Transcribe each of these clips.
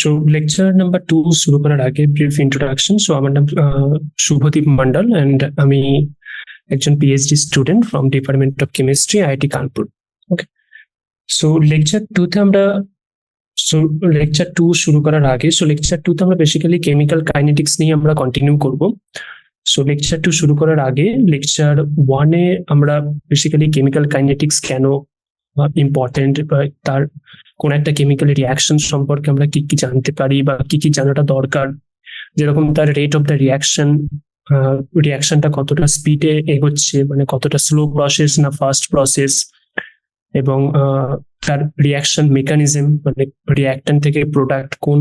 So lecture number 2 শুরু করার আগে ব্রিফ ইন্ট্রোডাকশন। সো আমার নাম শুভদীপ মন্ডল অ্যান্ড আমি একজন PhD student from department of chemistry, IIT Kanpur. Okay, so lecture 2তে আমরা লেকচার 2 শুরু করার আগে লেকচার 2তে আমরা বেসিক্যালি কেমিক্যাল কাইনেটিক্স নিয়ে আমরা কন্টিনিউ করব। সো লেকচার 2 শুরু করার আগে লেকচার 1-এ আমরা বেসিক্যালি কেমিক্যাল কাইনেটিক্স কেন ইম্পর্টেন্ট, তার কোন একটা কেমিক্যাল রিয়াকশন সম্পর্কে আমরা কি কি জানতে পারি বা কি কি জানাটা দরকার, যেরকম তার রেট অফ দ্য রিয়াকশনটা কতটা স্পিডে এগোচ্ছে, মানে কতটা স্লো প্রসেস না ফাস্ট প্রসেস, এবং তার রিয়াকশন মেকানিজম, মানে রিয়াক্ট্যান্ট থেকে প্রোডাক্ট কোন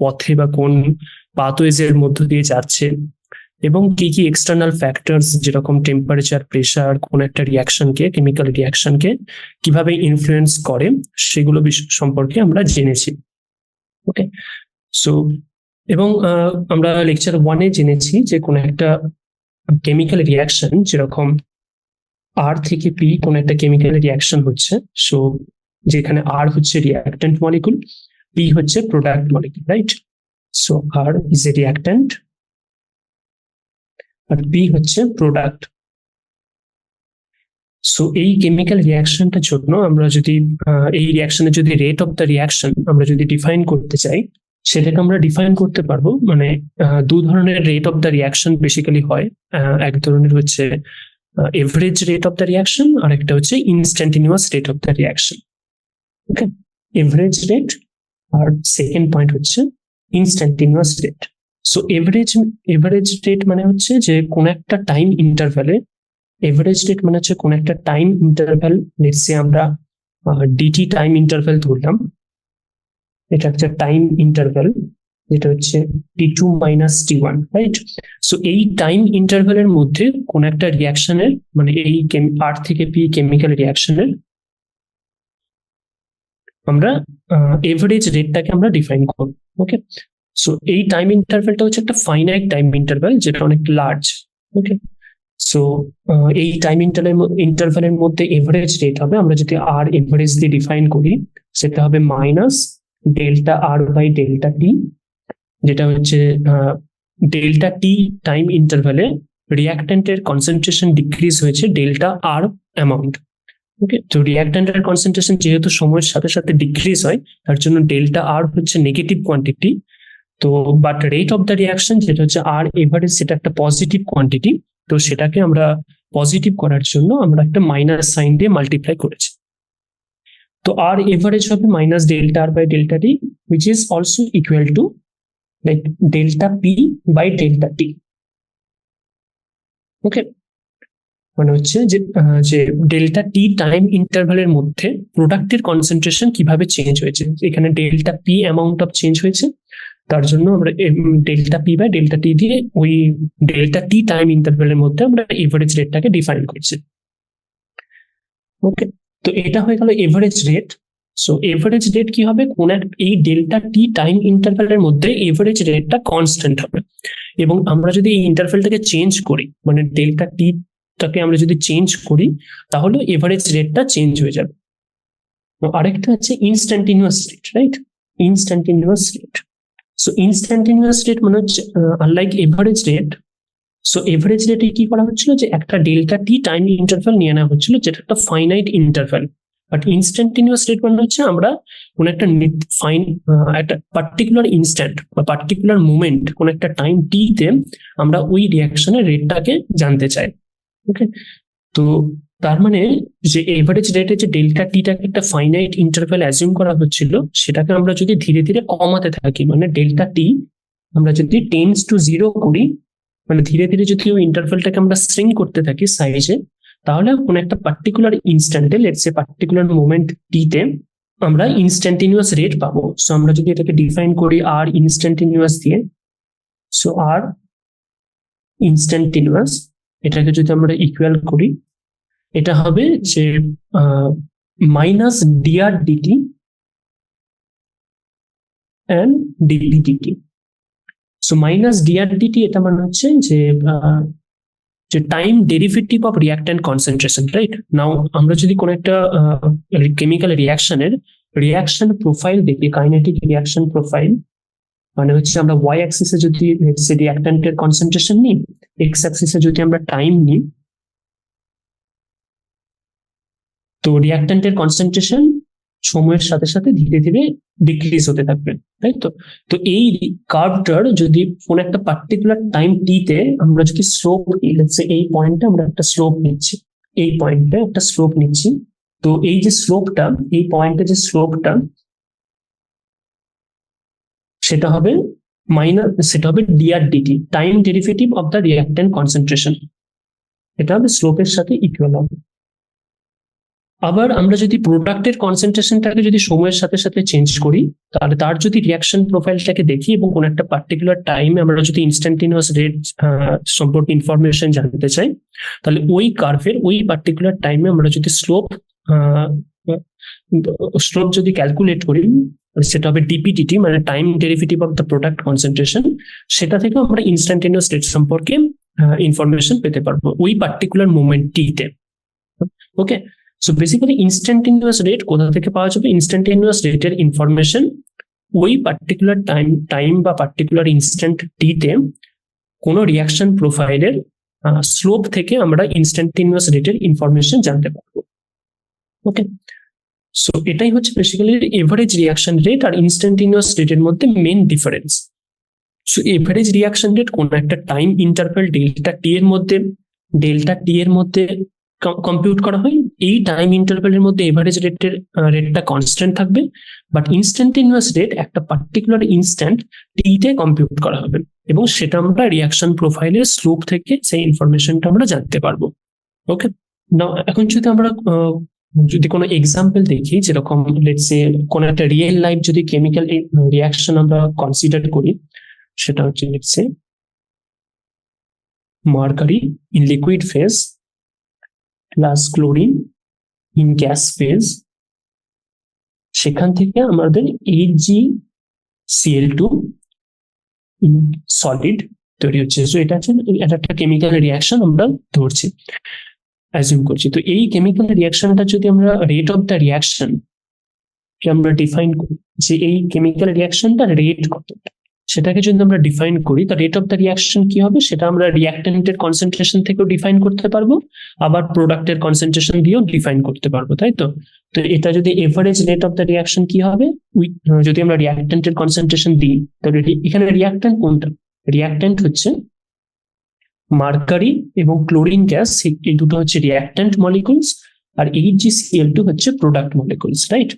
পথে বা কোন পাথওয়েজ এর মধ্য দিয়ে যাচ্ছে, এবং কি কি এক্সটার্নাল ফ্যাক্টরস যেরকম টেম্পারেচার, প্রেসার কোন একটা রিয়াকশনকে, কেমিক্যাল রিয়াকশনকে কিভাবে ইনফ্লুয়েন্স করে সেগুলো সম্পর্কে আমরা জেনেছি। ওকে, সো এবং আমরা লেকচার 1-এ জেনেছি যে কোন একটা কেমিক্যাল রিয়াকশন, যেরকম আর থেকে পি কোন একটা কেমিক্যাল রিয়াকশন হচ্ছে, সো যেখানে আর হচ্ছে রিয়াক্ট্যান্ট মলিকুল, পি হচ্ছে product molecule, right? So R is a reactant আর পি হচ্ছে প্রোডাক্ট। সো এই কেমিক্যাল রিয়াকশনটার জন্য আমরা যদি এই রিয়াকশনের যদি রেট অফ দ্য রিয়াকশন আমরা যদি ডিফাইন করতে চাই, সেটাকে আমরা ডিফাইন করতে পারবো। মানে দু ধরনের rate of the reaction basically হয়। এক ধরনের হচ্ছে average rate of the reaction, আর একটা হচ্ছে instantaneous rate of the reaction. Okay, average rate আর সেকেন্ড পয়েন্ট হচ্ছে instantaneous rate. So average rate মানে হচ্ছে যে কোন একটা টাইম ইন্টারভ্যালে, এভারেজ রেট মানে হচ্ছে কোন একটা টাইম ইন্টারভ্যাল, লেটস সে আমরা ডিটি টাইম ইন্টারভ্যাল ধরলাম, এটা একটা টাইম ইন্টারভ্যাল যেটা হচ্ছে T2 minus T1, right? So এই টাইম ইন্টারভ্যালের মধ্যে কোন একটা রিয়াকশনের, মানে এই আর থেকে পি কেমিক্যাল রিয়াকশনের আমরা এভারেজ রেটটাকে আমরা ডিফাইন করব। ওকে, সো এই টাইম ইন্টারভ্যালটা হচ্ছে একটা ফাইনাইট টাইম ইন্টারভ্যাল যেটা অনেক লার্জ। ওকে, সো এই টাইম ইন্টারভ্যালের মধ্যে এভারেজ রেট হবে, আমরা যদি আর এভারেজ দিয়ে ডিফাইন করি, সেটা হবে minus delta R by delta T, যেটা হচ্ছে ডেল্টা টি টাইম ইন্টারভ্যালে রিয়াক্ট্যান্টের কনসেন্ট্রেশন ডিক্রিজ হয়েছে ডেল্টা আর অ্যামাউন্ট। ওকে, তো রিয়াক্ট্যান্টের কনসেন্ট্রেশন যেহেতু সময়ের সাথে সাথে ডিক্রিজ হয়, তার জন্য ডেল্টা আর হচ্ছে নেগেটিভ কোয়ান্টিটি। তো but rate of the reaction যেটা হচ্ছে আর এভারেজ, সেটা একটা পজিটিভ কোয়ান্টিটি। তো সেটাকে আমরা পজিটিভ করার জন্য আমরা একটা মাইনাস সাইন দিয়ে মাল্টিপ্লাই করেছি। তো আর এভারেজ হবে minus delta R by delta T, which is also equal to like delta P by delta T. Okay, মানে হচ্ছে যে ডেল্টা টি টাইম ইন্টারভ্যালের মধ্যে প্রোডাক্টের কনসেন্ট্রেশন কিভাবে চেঞ্জ হয়েছে, এখানে delta P amount of change হয়েছে, তার জন্য আমরা ডেল্টা পি বাই ডেল্টা টি দিয়ে ওই ডেল্টা টি টাইম ইন্টারভ্যালের মধ্যে আমরা এভারেজ রেটটাকে ডিফাইন করছি। ওকে, তো এটা হয়ে গেল average rate. So average rate কি হবে, কোন এই ডেল্টা টি টাইম ইন্টারভ্যালের মধ্যে এভারেজ রেটটা কনস্ট্যান্ট হবে, এবং আমরা যদি এই ইন্টারভ্যালটাকে চেঞ্জ করি, মানে ডেল্টা টি টাকে আমরা যদি চেঞ্জ করি, তাহলে এভারেজ রেটটা চেঞ্জ হয়ে যাবে। আরেকটা আছে instantaneous rate, right? Instantaneous rate. So instantaneous rate মানে হচ্ছে unlike average rate. So average রেটে কি করা হচ্ছিল, যে একটা ডেল্টা টি টাইম ইন্টারভ্যাল নিয়ে নেওয়া হচ্ছিল, যেটা একটা ফাইনাইট ইন্টারভ্যাল। বাট ইনস্ট্যান্টিনিউয়াস রেট মানে হচ্ছে আমরা কোন একটা একটা পার্টিকুলার ইনস্ট্যান্ট বা পার্টিকুলার মুমেন্ট, কোন একটা টাইম টি তে আমরা ওই রিয়াকশনের রেটটাকে জানতে চাই। ওকে, তো তার মানে যে এভারেজ রেটে যে ডেল্টা টিটাকে একটা ফাইনাইট ইন্টারভ্যাল অ্যাজিউম করা হচ্ছিল, সেটাকে আমরা যদি ধীরে ধীরে কমাতে থাকি, মানে ডেল্টা টি আমরা যদি টেন্ডস টু জিরো করি, মানে ধীরে ধীরে যদি ওই ইন্টারভ্যালটাকে আমরা শ্রিঙ্ক করতে থাকি সাইজে, তাহলে কোন একটা পার্টিকুলার ইনস্ট্যান্টে, লেটস সে পার্টিকুলার মোমেন্ট টি তে আমরা ইনস্ট্যান্টিনিউয়াস রেট পাবো। সো আমরা যদি এটাকে ডিফাইন করি আর ইনস্ট্যান্টিনিউয়াস দিয়ে, সো আর ইনস্ট্যান্টিনিউয়াস এটাকে যদি আমরা ইকুয়াল করি, এটা হবে যে minus DR DT and DP DT. So minus DR DT এটা মানে হচ্ছে যে time derivative of reactant concentration, right? Now আমরা যদি কোনো একটা কেমিক্যাল রিয়াকশনের রিয়াকশন প্রোফাইল দেখি, কাইনেটিক রিয়াকশন প্রোফাইল মানে হচ্ছে আমরা ওয়াই অ্যাক্সিসে যদি রিয়াক্ট্যান্টের কনসেন্ট্রেশন নিই, এক্স অ্যাক্সিসে যদি আমরা টাইম নিই, তো রিয়াক্ট্যান্টের কনসেন্ট্রেশন সময়ের সাথে সাথে ধীরে ধীরে ডিক্রিজ হতে থাকবে, তাই তো। তো এই কার্ভটার যদি কোন একটা পার্টিকুলার টাইম টি তে আমরা যদি স্লোপ, এই পয়েন্টে আমরা একটা স্লোপ নিচ্ছি, এই পয়েন্টে একটা স্লোপ নিচ্ছি, তো এই যে স্লোপটা, এই পয়েন্টে যে স্লোপটা, সেটা হবে dR dt, time derivative of the reactant concentration. এটা হবে স্লোপের সাথে ইকুয়াল হবে। আবার আমরা যদি প্রোডাক্টের কনসেন্ট্রেশনটাকে যদি সময়ের সাথে সাথে চেঞ্জ করি, তাহলে তার যদি রিয়াকশন প্রোফাইলটাকে দেখি এবং কোন একটা পার্টিকুলার টাইমে আমরা যদি ইনস্ট্যান্টিনিয়াস রেট সম্পর্কে ইনফরমেশন জানতে চাই, তাহলে ওই কার্ভের ওই পার্টিকুলার টাইমে আমরা যদি স্লোপ যদি ক্যালকুলেট করি, সেটা হবে ডিপিডিটি, মানে time derivative of the product concentration. সেটা থেকে আমরা ইনস্ট্যান্টিনিয়াস রেট সম্পর্কে ইনফরমেশন পেতে পারবো ওই পার্টিকুলার মোমেন্ট টিতে। ওকে, সো বেসিক্যালি ইনস্ট্যান্টিনিয়াস রেট কোথা থেকে পাওয়া যাবে? ইনস্ট্যান্টিনিয়াস রেটের ইনফরমেশন ওই পার্টিকুলার টাইম বা পার্টিকুলার ইনস্ট্যান্ট টিতে কোনো রিয়াকশন প্রোফাইলের স্লোপ থেকে আমরা ইনস্ট্যান্টিনিয়াস রেটের ইনফরমেশন জানতে পারবো। ওকে, সো এটাই হচ্ছে বেসিক্যালি এভারেজ রিয়াকশন রেট আর ইনস্ট্যান্টিনিয়াস রেটের মধ্যে main difference. So average reaction rate কোন একটা টাইম ইন্টারভ্যাল ডেল্টা টি এর মধ্যে কম্পিউট করা হয়। এই টাইম ইন্টারভ্যালের মধ্যে এভারেজ রেটটা কনস্ট্যান্ট থাকবে, বাট ইনস্ট্যান্টিনিয়াস রেট একটা পার্টিকুলার ইনস্ট্যান্ট টিতে কম্পিউট করা হবে এবং সেটা আমরা রিয়াকশন প্রোফাইলের স্লোপ থেকে সেই ইনফরমেশনটা আমরা জানতে পারবো। ওকে, নাও এখন যদি আমরা যদি কোনো এক্সাম্পল দেখি, যেরকম লেটস সে কোন একটা রিয়েল লাইফ যদি কেমিক্যাল রিয়াকশন আমরা কনসিডার করি, সেটা হচ্ছে let's say mercury in liquid phase plus chlorine in gas phase, সেখান থেকে আমাদের HgCl2 ইন সলিড তৈরি হচ্ছে। সো এটা হচ্ছে একটা কেমিক্যাল রিয়াকশন আমরা ধরছি, অ্যাজিউম করছি। তো এই কেমিক্যাল রিয়াকশনটা যদি আমরা রেট অফ দ্য রিয়াকশন আমরা ডিফাইন করি, যে এই কেমিক্যাল রিয়াকশনটা রেট কত, সেটাকে যদি আমরা ডিফাইন করি, তো রেট অফ দ্য রিয়াকশন কি হবে সেটা আমরা রিয়াক্ট্যান্টের কনসেন্ট্রেশন থেকেও ডিফাইন করতে পারবো, আবার প্রোডাক্টের কনসেন্ট্রেশন দিয়েও ডিফাইন করতে পারবো, তাই তো। তো এটা যদি average rate of the reaction কি হবে, যদি আমরা রিয়াক্ট্যান্টের কনসেন্ট্রেশন দিই, তাহলে এখানে রিয়াক্ট্যান্ট কোনটা? রিয়াক্ট্যান্ট হচ্ছে মার্কারি এবং ক্লোরিন গ্যাস, এই দুটো হচ্ছে রিয়াক্ট্যান্ট মলিকুলস, আর HgCl2 হচ্ছে প্রোডাক্ট মলিকুলস, রাইট।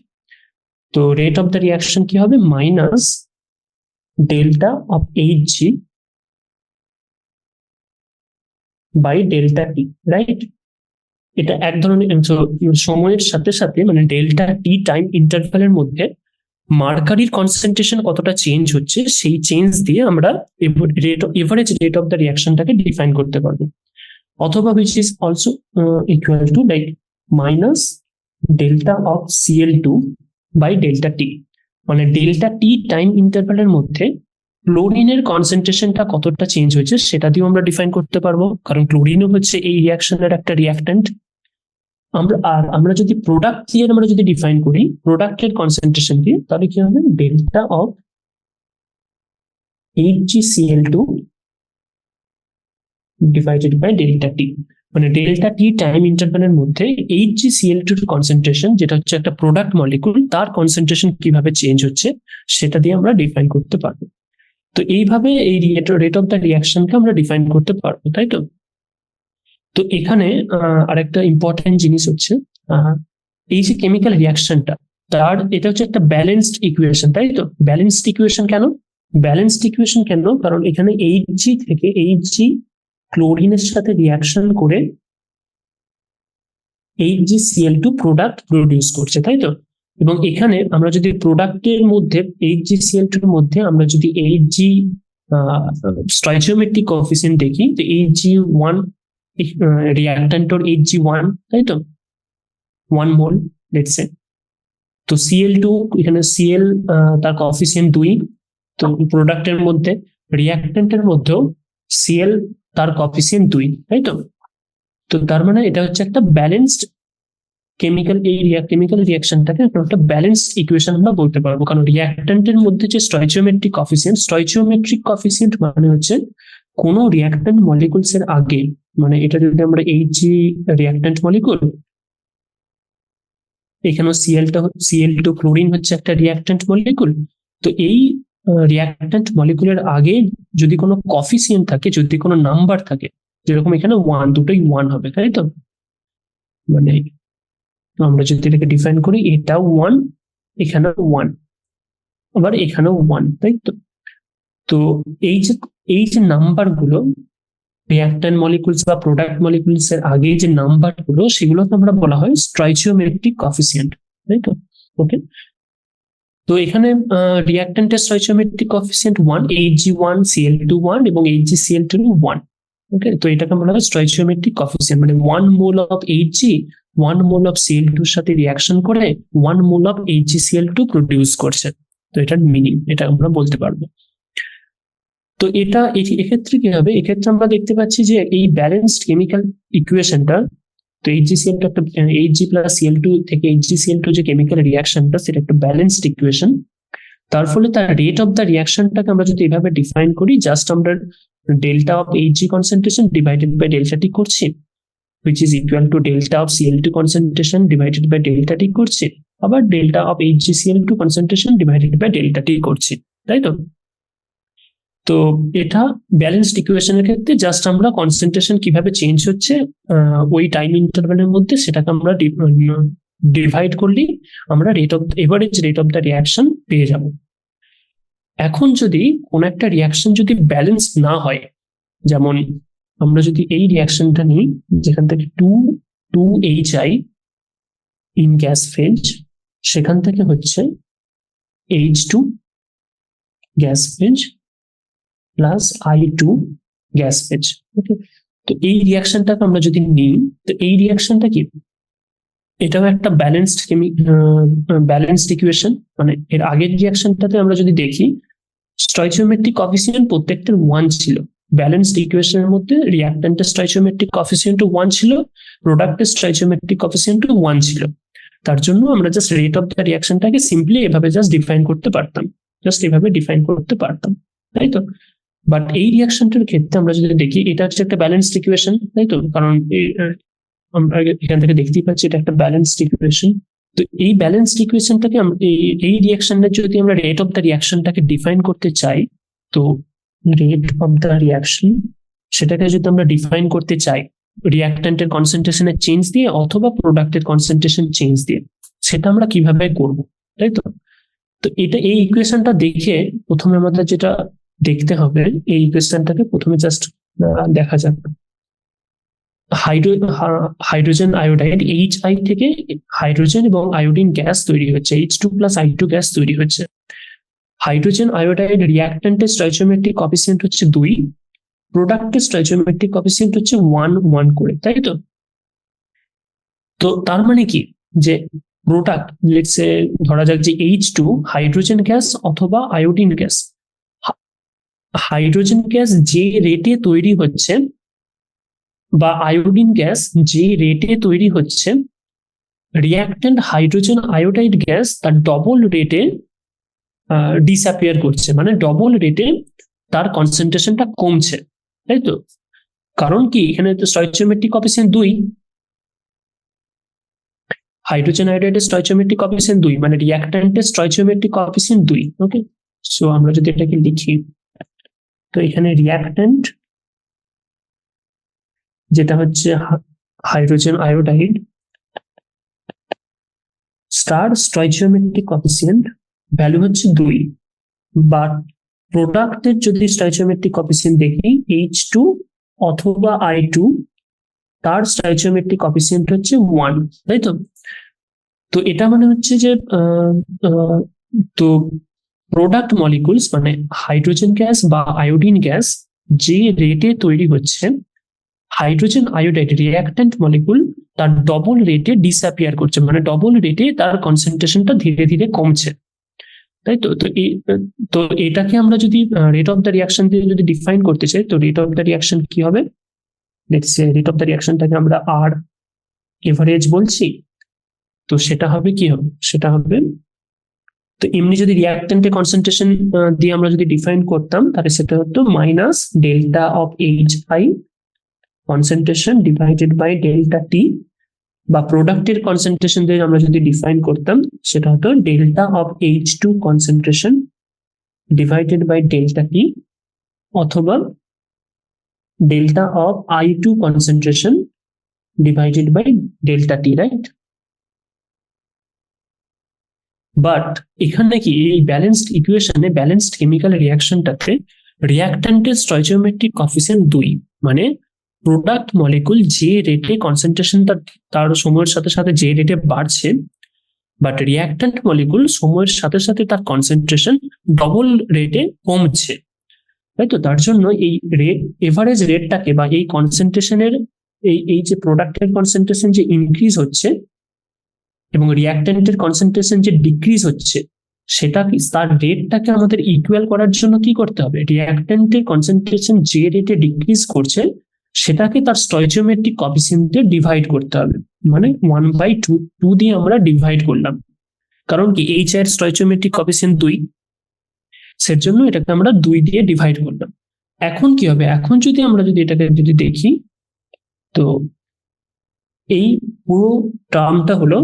তো রেট অফ দ্য রিয়াকশন কি হবে? Minus delta of Hg by delta T, right. এটা এক ধরনের সময়ের সাথে সাথে, মানে ডেল্টা টি টাইম ইন্টারভ্যালের মধ্যে মার্কারির কনসেন্ট্রেশন কতটা চেঞ্জ হচ্ছে, সেই চেঞ্জ দিয়ে আমরা এভারেজ রেট অফ দ্য রিয়াকশনটাকে ডিফাইন করতে পারবো। অথবা which is also equal to like minus delta of Cl2 by delta T, মানে ডেল্টা টি টাইম ইন্টারভ্যালের মধ্যে ক্লোরিনের কনসেন্ট্রেশনটা কতটা চেঞ্জ হয়েছে সেটা দিয়েও আমরা ডিফাইন করতে পারবো, কারণ ক্লোরিনও হচ্ছে এই রিয়াকশনের একটা রিয়াক্ট্যান্ট। আমরা যদি প্রোডাক্ট দিয়ে আমরা যদি ডিফাইন করি প্রোডাক্টের কনসেন্ট্রেশন দিয়ে, তাহলে কি হবে? Delta of HgCl2 divided by delta T, মানে ডেল্টা টি টাইম ইন্টারভ্যালের মধ্যে HgCl2 কনসেন্ট্রেশন, যেটা হচ্ছে একটা প্রোডাক্ট মলিকুল, তার কনসেন্ট্রেশন কিভাবে চেঞ্জ হচ্ছে সেটা দিয়ে আমরা ডিফাইন করতে পারবো। তো এইভাবে এই রেট অফ দ্য রিয়াকশনকে আমরা ডিফাইন করতে পারবো, তাই তো। তো এখানে আরেকটা ইম্পর্টেন্ট জিনিস হচ্ছে এই যে কেমিক্যাল রিয়াকশনটা, এটা হচ্ছে একটা ব্যালেন্সড ইকুয়েশন, তাই তো। ব্যালেন্সড ইকুয়েশন কেন? ব্যালেন্সড ইকুয়েশন কেন? কারণ এখানে Hg ক্লোরিনের সাথে রিয়াকশন করে HgCl2 প্রোডাক্ট প্রডিউস করছে, তাই তো। এবং এখানে আমরা যদি প্রোডাক্টের মধ্যে HgCl2 এর মধ্যে আমরা যদি Hg স্টয়চিওমেট্রিক কোএফিসিয়েন্ট দেখি, তো Hg1 রিয়াক্ট্যান্টর Hg1, তাই তো, 1 মোল লেটস সে। তো Cl2 এখানে Cl তার কোএফিসিয়েন্ট 2, তো প্রোডাক্টের মধ্যে রিয়াক্ট্যান্টের মধ্যেও Cl তার কোএফিসিয়েন্ট 2, তাই তো। তো তার মানে এটা হচ্ছে একটা ব্যালেন্সড কেমিক্যাল রিয়াকশনটাকে একটা ব্যালেন্স ইকুয়েশন আমরা বলতে পারবো, কারণ রিয়াক্ট্যান্টের মধ্যে যে স্টয়চিওমেট্রিক কফিসিয়েন্ট মানে হচ্ছে কোনো রিয়াক্ট্যান্ট মলিকুলস এর আগে, মানে এটা যদি আমরা এইচজি রিয়াক্ট্যান্ট মলিকুল, এখানে Cl2 ক্লোরিন হচ্ছে একটা রিয়াক্ট্যান্ট মলিকুল, তো এই রিয়াক্ট্যান্ট মলিকুলের আগে যদি কোনো কফিসিয়েন্ট থাকে, যদি কোনো নাম্বার থাকে, যেরকম এখানে 1, দুটোই 1 হবে, তাই তো? মানে আমরা যদি এটাকে ডিফাইন করি, এটাও 1, এখানেও 1, আবার এখানেও 1, তাই তো? তো এই যে নাম্বার গুলো রিয়াক্ট্যান্ট মলিকুলস বা প্রোডাক্ট মলিকুলস এর আগে যে নাম্বার গুলো, সেগুলোকে আমরা বলা হয় স্টয়চিওমেট্রিক কফিসিয়েন্ট, তাই তো? ওকে, তো এখানে রিয়াক্ট্যান্টের স্টয়চিওমেট্রিক কফিসিয়েন্ট 1, Hg1 Cl2 1 এবং HgCl2 1। ওকে, তো এটাকে বলা হয় স্টয়চিওমেট্রিক কফিসিয়েন্ট, মানে 1 mole of Hg 1 mole of Cl2 এর সাথে রিয়াকশন করে 1 মোল অফ HgCl2 প্রডিউস করছে। তো এটার মিনিং এটা আমরা বলতে পারবো। তো এটা এক্ষেত্রে কি হবে, এক্ষেত্রে আমরা দেখতে পাচ্ছি যে এই ব্যালেন্সড কেমিক্যাল ইকুয়েশনটা, তো HgCl2 একটা Hg প্লাস Cl2 থেকে HgCl2 যে কেমিক্যাল রিয়াকশনটা, সেটা একটা ব্যালেন্সড ইকুয়েশন। তার ফলে তার রেট অফ দ্য রিয়াকশনটাকে আমরা যদি এভাবে ডিফাইন করি, জাস্ট আমরা delta of Hg concentration divided by delta T করছি, which is equal to delta of Cl2 concentration divided by delta T করছি, আবার delta of HgCl2 concentration divided by delta T করছি, তাই তো? তো এটা ব্যালেন্সড ইকুয়েশনের ক্ষেত্রে জাস্ট আমরা কনসেন্ট্রেশন কিভাবে চেঞ্জ হচ্ছে ওই টাইম ইন্টারভ্যালের মধ্যে, সেটাকে আমরা ডিভাইড করলেই আমরা average rate of the reaction পেয়ে যাব। এখন যদি কোন একটা রিয়াকশন যদি ব্যালেন্স না হয়, যেমন আমরা যদি এই রিয়াকশনটা নিই, যেখান থেকে 2Hi ইন গ্যাস ফেজ, সেখান থেকে হচ্ছে H2 gas phase plus I2 gas phase. Okay, তো এই রিয়াকশনটাকে আমরা যদি নিই, তো এই রিয়াকশনটা কি, এটাও একটা ব্যালেন্সড ইকুয়েশন। মানে এর আগের রিয়াকশনটাতে আমরা যদি দেখি, স্টয়চিওমেট্রিক কফিসিয়েন্ট প্রত্যেকটার 1 ছিল। ব্যালেন্সড ইকুয়েশনের মধ্যে রিয়াক্ট্যান্টের স্টয়চিওমেট্রিক কফিসিয়েন্ট 1 ছিল, প্রোডাক্টের স্টয়চিওমেট্রিক কফিসিয়েন্ট 1 ছিল। তার জন্য আমরা জাস্ট রেট অফ দ্য রিয়াকশনটাকে সিম্পলি এভাবে জাস্ট ডিফাইন করতে পারতাম, তাই তো? বাট এই রিয়াকশনটার ক্ষেত্রে আমরা যদি দেখি, এটা হচ্ছে একটা ব্যালেন্সড ইকুয়েশন, তাই তো? কারণ আমরা এখান থেকে দেখতেই পাচ্ছি এটা একটা ব্যালেন্সড ইকুয়েশন। তো এই ব্যালেন্সড ইকুয়েশনটাকে এই রিয়াকশনের যদি আমরা রেট অফ দ্য রিয়াকশনটাকে ডিফাইন করতে চাই, তো রেট অফ দ্য রিয়াকশন সেটাকে যদি আমরা ডিফাইন করতে চাই রিয়াক্ট্যান্টের কনসেন্ট্রেশনের চেঞ্জ দিয়ে অথবা প্রোডাক্টের কনসেন্ট্রেশন চেঞ্জ দিয়ে, সেটা আমরা কিভাবে করব, তাই তো? তো এই ইকুয়েশনটা দেখে প্রথমে আমাদের যেটা দেখতে হবে, এই ইকুয়েশনটাকে প্রথমে জাস্ট দেখা যাক। হাইড্রোজেন আয়োডাইড HI থেকে হাইড্রোজেন এবং আয়োডিন গ্যাস তৈরি হচ্ছে, H2 প্লাস I2 গ্যাস তৈরি হচ্ছে। হাইড্রোজেন আয়োডাইড রিয়াক্ট্যান্টের স্টয়চিওমেট্রিক কফিসিয়েন্ট হচ্ছে 2, প্রোডাক্টের স্টয়চিওমেট্রিক কফিসিয়েন্ট হচ্ছে 1 করে, তাই তো? তো তার মানে কি, যে প্রোডাক্ট লেটস সে ধরা যাক যে H2 হাইড্রোজেন গ্যাস অথবা আয়োডিন গ্যাস, হাইড্রোজেন গ্যাস যে রেটে তৈরি হচ্ছে বা আয়োডিন গ্যাস যে রেটে তৈরি হচ্ছে, রিয়াক্ট্যান্ট হাইড্রোজেন আয়োডাইড গ্যাস তার ডবল রেটে ডিসঅ্যাপিয়ার করছে, মানে ডবল রেটে তার কনসেন্ট্রেশনটা কমছে, তাই তো? কারণ কি, এখানে তো stoichiometric coefficient 2, hydrogen আয়োডাইডের stoichiometric coefficient 2, মানে রিয়াক্ট্যান্টের স্টয়চিওমেট্রিক কফিসিয়েন্ট 2। ওকে, সো আমরা যদি এটাকে লিখি, তো এখানে রিয়াক্ট্যান্ট যেটা হচ্ছে hydrogen iodide star stoichiometric coefficient value হচ্ছে 2, বাট প্রোডাক্টের যদি স্টয়চিওমেট্রিক কফিসিয়েন্ট দেখি H2 অথবা I2, তার স্টয়চিওমেট্রিক কফিসিয়েন্ট হচ্ছে 1, তাই তো? তো এটা মানে হচ্ছে যে তো প্রোডাক্ট মলিকুলস মানে হাইড্রোজেন গ্যাস বা আয়োডিন গ্যাস যে রেটে তৈরি হচ্ছে, হাইড্রোজেন আয়োডাইড রিয়াক্ট্যান্ট মলিকুল তার ডবল রেটে ডিসঅ্যাপিয়ার করছে, মানে ডবল রেটে তার কনসেন্ট্রেশনটা ধীরে ধীরে কমছে, তাই তো? তো এটাকে আমরা যদি রেট অফ দ্য রিয়াকশন দিয়ে যদি ডিফাইন করতে চাই, তো রেট অফ দ্য রিয়াকশন কি হবে, let's say rate of the রিয়াকশনটাকে আমরা আর এভারেজ বলছি, তো সেটা হবে কি হবে, সেটা হবে, তো এমনি যদি রিয়াক্ট্যান্টের কনসেন্ট্রেশন দিয়ে আমরা যদি ডিফাইন করতাম তাহলে সেটা হতো minus delta of H I concentration divided by delta T, বা প্রোডাক্টের কনসেন্ট্রেশন দিয়ে আমরা যদি ডিফাইন করতাম সেটা হতো delta of H two concentration divided by delta T, অথবা delta of I two concentration divided by delta T, right? But এখানে কি এই ব্যালেন্সড ইকুয়েশনে ব্যালেন্সড কেমিক্যাল রিয়াকশনটাতে রিয়াক্ট্যান্টের স্টয়চিওমেট্রিক কফিসিয়েন্ট 2, মানে প্রোডাক্ট মলিকুল যে রেটে কনসেন্ট্রেশনটা তার সময়ের সাথে সাথে যে রেটে বাড়ছে, বাট রিয়াক্ট্যান্ট মলিকুল সময়ের সাথে সাথে তার কনসেন্ট্রেশন ডবল রেটে কমছে, তাই তো? তার জন্য এই রেট, এভারেজ রেটটাকে বা এই কনসেন্ট্রেশনের এই যে প্রোডাক্টের কনসেন্ট্রেশন যে ইনক্রিজ হচ্ছে এবং রিয়াক্ট্যান্টের কনসেন্ট্রেশন যে ডিক্রিজ হচ্ছে, সেটা তার রেটটাকে আমাদের ইকুয়াল করার জন্য কি করতে হবে, রিয়াক্ট্যান্টের কনসেন্ট্রেশন যে রেটে ডিক্রিজ করছে সেটাকে তার স্টয়চিওমেট্রিক কোএফিসিয়েন্ট দিয়ে ডিভাইড করতে হবে, মানে 1/2 দিয়ে আমরা ডিভাইড করলাম, কারণ কি এইচ এর স্টয়চিওমেট্রিক কোএফিসিয়েন্ট 2, সের জন্য এটাকে আমরা 2 দিয়ে ডিভাইড করলাম। এখন কি হবে, এখন যদি আমরা যদি এটাকে যদি দেখি, তো এই পুরো টার্মটা হলো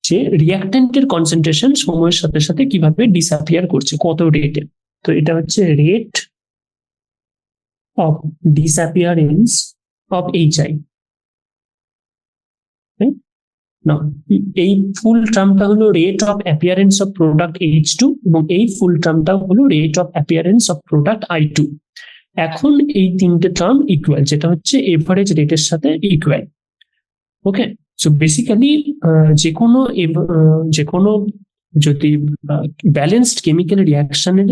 যে রিয়াক্ট্যান্টের কনসেন্ট্রেশন সময়ের সাথে সাথে কিভাবে ডিসঅ্যাপিয়ার করছে, কত রেটে। তো এটা হচ্ছে rate of disappearance of HI. না, এই ফুল টার্মটা হলো rate of appearance of product H2 এবং এই ফুল টার্মটা হলো rate of appearance of product I2। এখন এই তিনটে টার্ম ইকুয়াল, যেটা হচ্ছে এভারেজ রেটের সাথে ইকুয়াল। ওকে, সো বেসিক্যালি যে কোনো যদি ব্যালেন্সড কেমিক্যাল রিয়াকশনের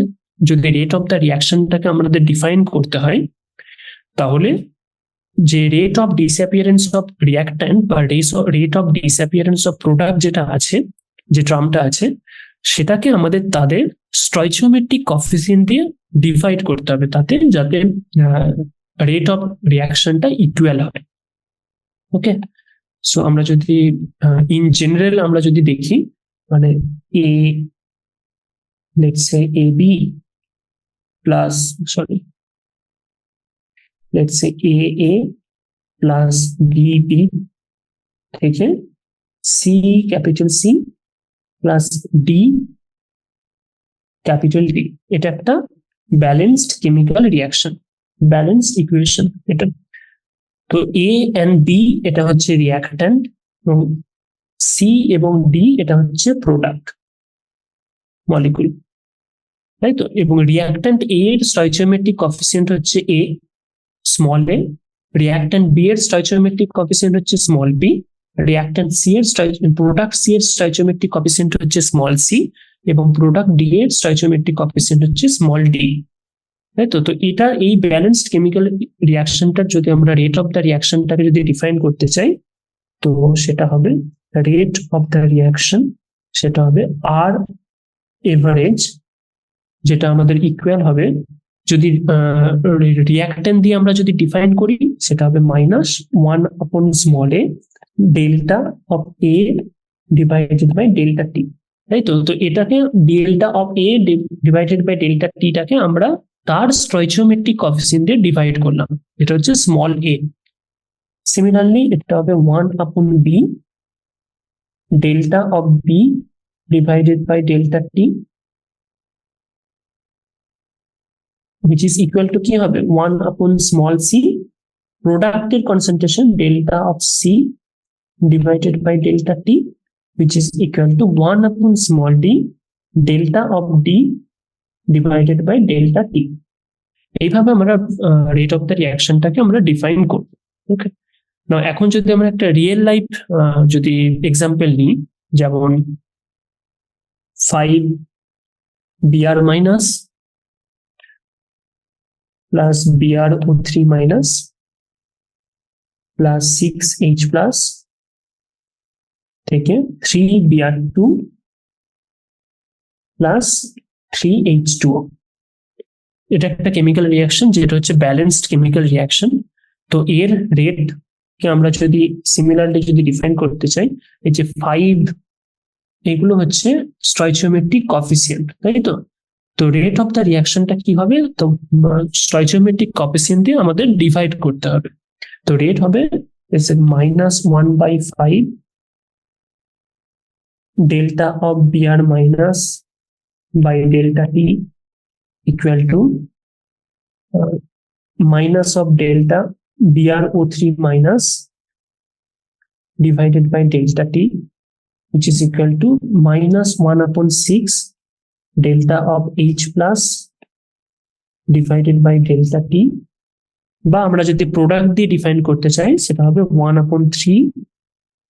যদি রেট অফ দ্য রিয়াকশনটাকে আমাদের ডিফাইন করতে হয়, তাহলে যে rate of disappearance of reactant বা rate of disappearance of product যেটা আছে, যে টার্মটা আছে, সেটাকে আমাদের তাদের স্টয়চিওমেট্রিক কোএফিসিয়েন্ট দিয়ে ডিভাইড করতে হবে, তাতে যাতে রেট অফ রিয়াকশনটা ইকুয়াল হয়। ওকে, সো আমরা যদি ইন জেনারেল আমরা যদি দেখি, মানে A, let's say A B plus, sorry, let's say AA plus BB থেকে C, capital C plus D, capital D, এটা একটা balanced chemical reaction, balanced equation এটা। তো A and B এটা হচ্ছে রিয়াক্ট্যান্ট এবং C এবং D এটা হচ্ছে প্রোডাক্ট মলিকুল, তাই তো? এবং রিয়াক্ট্যান্ট A এর স্টয়চিওমেট্রিক কোএফিসিয়েন্ট হচ্ছে A, small a, reactant B এর স্টয়চিওমেট্রিক কোএফিসিয়েন্ট হচ্ছে স্মল বি, রিয়াক্ট্যান্ট সি এর প্রোডাক্ট সি এর স্টয়চিওমেট্রিক কোএফিসিয়েন্ট হচ্ছে স্মল সি, এবং প্রোডাক্ট ডি এর স্টয়চিওমেট্রিক কোএফিসিয়েন্ট হচ্ছে স্মল ডি, তাই তো? তো এটা এই ব্যালেন্সড কেমিক্যাল রিয়াকশনটার যদি আমরা রেট অফ দ্য রিয়াকশনটাকে যদি ডিফাইন করতে চাই, তো সেটা হবে রেট অফ দ্য রিয়াকশন, সেটা হবে আর এভারেজ, যেটা আমাদের ইকুয়াল হবে, যদি রিয়াক্ট্যান্ট দিয়ে আমরা যদি ডিফাইন করি সেটা হবে -1 small a delta of A divided by delta T, তাই তো? তো এটাকে delta of A divided by delta টিটাকে আমরা তার স্টয়চিওমেট্রিক কোএফিসিয়েন্ট দিয়ে ডিভাইড করলাম, এটা হচ্ছে স্মল a। সিমিলারলি এটা হবে 1/b delta of b divided by delta t, which is equal to কি হবে 1/small c প্রোডাক্টের concentration delta of c divided by delta t, which is equal to 1/small d delta of d divided by delta t। এইভাবে আমরা rate of the রিয়াকশনটাকে আমরা define করব। ওকে, না এখন যদি আমরা একটা রিয়েল লাইফ যদি এক্সাম্পল নিই, যেমন 5 Br minus plus BrO3 minus plus 6H plus থেকে 3Br2 plus 3H2O, এটা একটা কেমিক্যাল রিয়াকশন যেটা হচ্ছে ব্যালেন্সড কেমিক্যাল রিয়াকশন। তো এর রেট কে আমরা যদি সিমিলারলি যদি ডিফাইন করতে চাই, এই যে 5 এগুলো হচ্ছে স্টয়চিওমেট্রিক কফিসিয়েন্ট, তাই তো? তো রেট অফ দ্য রিয়াকশনটা কি হবে? তো স্টয়চিওমেট্রিক কফিসিয়েন্ট দিয়ে আমাদের ডিভাইড করতে হবে। তো রেট হবে -1/5 delta of Br minus by delta T equal to minus of delta BrO3 minus divided by delta T, which is equal to -1/6 delta of H plus divided by delta T, বা আমরা যদি product দিয়ে define করতে চাই সেটা হবে 1/3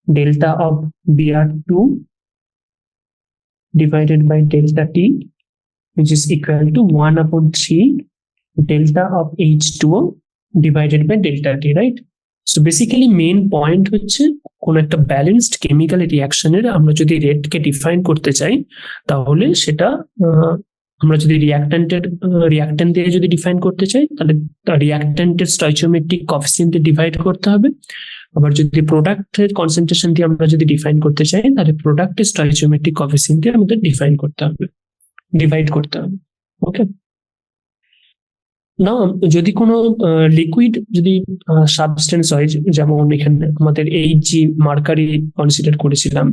delta of Br2 divided by delta T, which is equal to 1/3 delta of H2O divided by delta T, right? So basically main point হচ্ছে কোন একটা ব্যালেন্সড কেমিক্যাল রিঅ্যাকশনের আমরা যদি রেটকে ডিফাইন করতে চাই, তাহলে সেটা আমরা যদি রিঅ্যাক্ট্যান্ট দিয়ে যদি ডিফাইন করতে চাই, তাহলে রিঅ্যাক্ট্যান্টের স্টয়চিওমেট্রিক কোএফিসিয়েন্ট দিয়ে ডিভাইড করতে হবে। আবার যদি প্রোডাক্টের কনসেন্ট্রেশন দিয়ে আমরা যদি ডিফাইন করতে চাই, তাহলে প্রোডাক্টের স্টয়চিওমেট্রিক কোএফিসিয়েন্ট দিয়ে আমাদের ডিভাইড করতে হবে। ওকে, না যদি কোনো লিকুইড যদি সাবস্টেন্স হয়, যেমন এখানে আমাদের Hg মার্কারি কনসিডার করেছিলাম,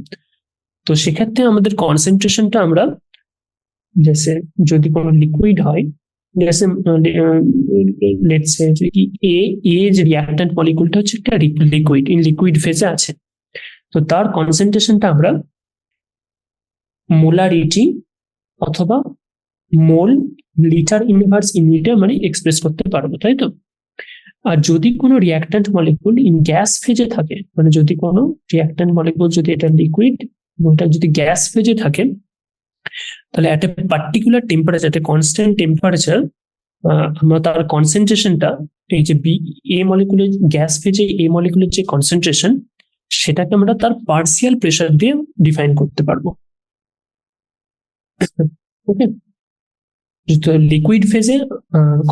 তো সেক্ষেত্রে আমাদের কনসেন্ট্রেশনটা আমরা जैसे যদি কোনো লিকুইড হয়, जैसे लेट्स से এ যে রিঅ্যাক্ট্যান্ট মলিকিউলটা হচ্ছে একটা লিকুইড, ইন লিকুইড ফেজে আছে, তো তার কনসেন্ট্রেশনটা আমরা মোলারিটি অথবা মোল লিটার ইনভার্স ইউনিটে মানে এক্সপ্রেস করতে পারবো, তাই তো? আর যদি কোনো রিঅ্যাক্ট্যান্ট মলিকিউল ইন গ্যাস ফেজে থাকে, মানে যদি কোনো রিঅ্যাক্ট্যান্ট মলিকিউল যদি এটা লিকুইড ওটা যদি গ্যাস ফেজে থাকে, তাহলে একটা পার্টিকুলার টেম্পারেচার, একটা কনস্ট্যান্ট টেম্পারেচার, আমরা তার কনসেন্ট্রেশনটা এই যে এ মলিকুলের গ্যাস ফেজে এ মলিকুলের যে কনসেন্ট্রেশন, সেটাকে আমরা তার পার্সিয়াল প্রেসার দিয়ে ডিফাইন করতে পারবো। ওকে, লিকুইড ফেজে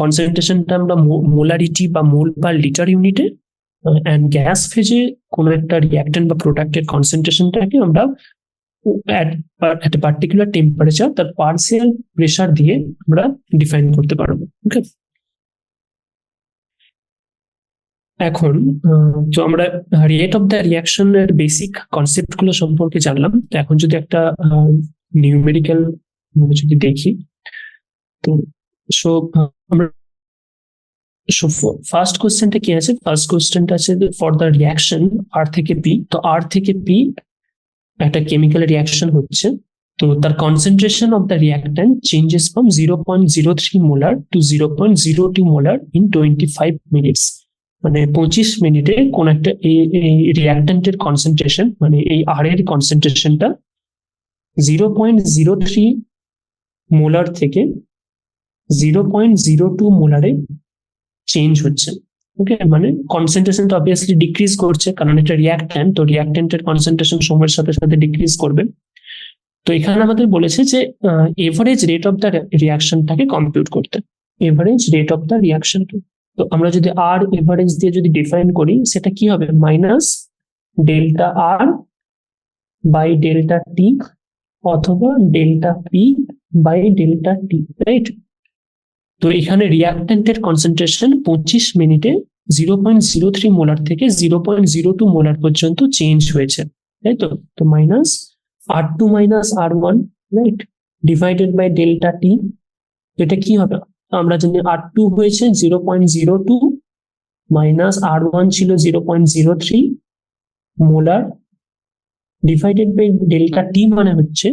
কনসেন্ট্রেশনটা আমরা মোলারিটি বা মোল বা লিটার ইউনিটে, এন্ড গ্যাস ফেজে কোনো একটা রিঅ্যাক্ট্যান্ট বা প্রোডাক্টের কনসেন্ট্রেশনটাকে আমরা at a particular temperature তার পার্সিয়াল প্রেসার দিয়ে আমরা ডিফাইন করতে পারবো। ওকে, এখন তো আমরা রেট অফ দ্য রিঅ্যাকশনের বেসিক কনসেপ্ট গুলো সম্পর্কে জানলাম। তো এখন যদি একটা নিউমেরিক্যাল যদি দেখি, তো সো আমরা ফার্স্ট কোশ্চেনটা কি আছে? ফার্স্ট কোশ্চেনটা আছে ফর দ্য রিঅ্যাকশন আর থেকে পি। তো আর থেকে পি একটা কেমিক্যাল রিঅ্যাকশন হচ্ছে, তো তার concentration of the reactant changes from 0.03 molar to 0.02 molar in 25 minutes. মানে 25 মিনিটে কোন একটা এই রিঅ্যাক্ট্যান্টের কনসেন্ট্রেশন, মানে এই আর এর কনসেন্ট্রেশনটা 0.03 মোলার থেকে 0.02 মোলারে চেঞ্জ হচ্ছে। ওকে, মানে কনসেন্ট্রেশনটা অবভিয়াসলি ডিক্রিজ করছে, কারণ এটা রিঅ্যাক্ট্যান্ট, তো রিঅ্যাক্ট্যান্টের কনসেন্ট্রেশন সময়ের সাথে সাথে ডিক্রিজ করবে। তো এখানে আমাদের বলেছে যে এভারেজ রেট অফ দ্য রিঅ্যাকশনটাকে কম্পিউট করতে, average rate of the reaction. তো আমরা যদি আর এভারেজ দিয়ে যদি ডিফাইন করি, সেটা কি হবে? Minus delta R by delta T অথবা delta P by delta T, right? তো এখানে রিঅ্যাক্ট্যান্টের কনসেন্ট্রেশন 25 মিনিটে 0.03 মোলার থেকে 0.02 মোলার পর্যন্ত চেঞ্জ হয়েছে, তাই তো? তো minus R2 minus R1, right, divided by delta T. এটা কি হবে? আমরা জানি R2 হয়েছে 0.02 মাইনাস R1 ছিল 0.03 molar, divided by delta T, মানে হচ্ছে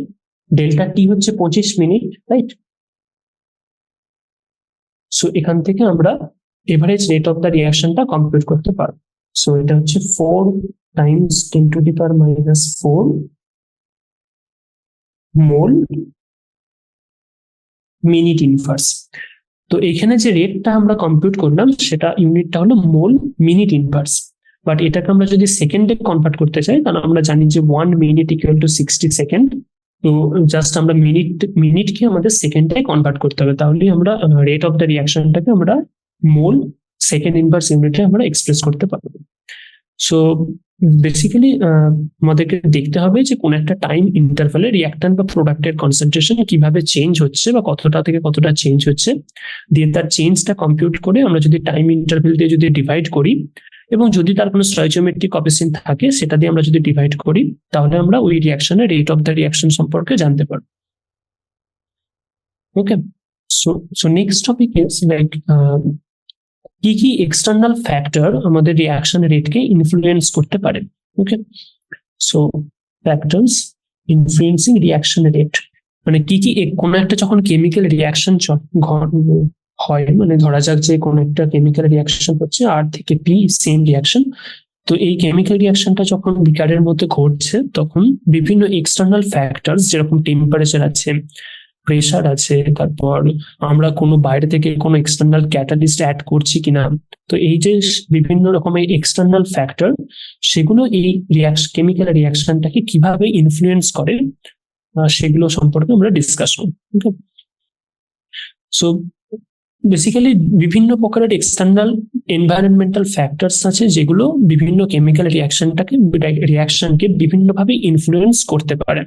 ডেল্টা টি হচ্ছে 25 মিনিট, রাইট? সো এখান থেকে আমরা এভারেজ রেট অফ দ্য রিঅ্যাকশনটা কম্পিউট করতে পারবো। সো এটা হচ্ছে 4 টাইমস 10⁻⁴ মোল মিনিট ইনভার্স। তো এখানে যে রেটটা আমরা কম্পিউট করলাম, সেটা ইউনিটটা হলো মোল মিনিট ইনভার্স। বাট এটাকে আমরা যদি সেকেন্ডে কনভার্ট করতে চাই, তাহলে আমরা জানি যে 1 মিনিট ইকুয়াল টু 60 সেকেন্ড। তো জাস্ট আমরা মিনিটকে আমাদের সেকেন্ডে কনভার্ট করতে হবে, তাহলেই আমরা রেট অফ দ্য রিঅ্যাকশনটাকে আমরা মোল সেকেন্ড ইনভার্স ইউনিটে আমরা এক্সপ্রেস করতে পারবো। সো বেসিক্যালি আমাদেরকে দেখতে হবে যে কোন একটা টাইম ইন্টারভ্যালে রিয়াক্ট্যান্ট বা প্রোডাক্টের কনসেন্ট্রেশন কিভাবে চেঞ্জ হচ্ছে বা কতটা থেকে কতটা চেঞ্জ হচ্ছে, দিয়ে তার চেঞ্জটা কম্পিউট করে আমরা যদি টাইম ইন্টারভ্যাল দিয়ে যদি ডিভাইড করি এবং যদি তার কোনো স্টয়চিওমেট্রিক কোএফিসিয়েন্ট থাকে সেটা দিয়ে আমরা যদি ডিভাইড করি, তাহলে আমরা ওই রিয়াকশনের রেট অফ দ্য রিয়াকশন সম্পর্কে জানতে পারবো। Okay, so next topic is like কি কি এক্সটার্নাল ফ্যাক্টর আমাদের রিয়াকশন রেটকে ইনফ্লুয়েন্স করতে পারে। Okay, so factors influencing reaction rate মানে কি কি, কোন একটা যখন কেমিক্যাল রিয়াকশন হয়, মানে ধরা যাক যে কোন একটা কেমিক্যাল রিয়াকশন হচ্ছে আর থেকে পি সেম রিয়াকশন, তো এই কেমিক্যাল রিয়াকশনটা যখন বিকারের মধ্যে ঘটছে তখন বিভিন্ন এক্সটার্নাল ফ্যাক্টরস যেরকম টেম্পারেচার আছে, প্রেসার আছে, তারপর আমরা কোনো বাইরে থেকে কোনো এক্সটার্নাল ক্যাটালিস্ট অ্যাড করছি কিনা, তো এই যে বিভিন্ন রকমের এক্সটার্নাল ফ্যাক্টর সেগুলো এই কেমিক্যাল রিয়াকশনটাকে কিভাবে ইনফ্লুয়েন্স করে সেগুলো সম্পর্কে আমরা ডিসকাস করব। ওকে, সো বেসিক্যালি বিভিন্ন প্রকারের এক্সটার্নাল এনভায়রনমেন্টাল ফ্যাক্টরস আছে যেগুলো বিভিন্ন কেমিক্যাল রিয়াকশনকে বিভিন্নভাবে ইনফ্লুয়েন্স করতে পারে।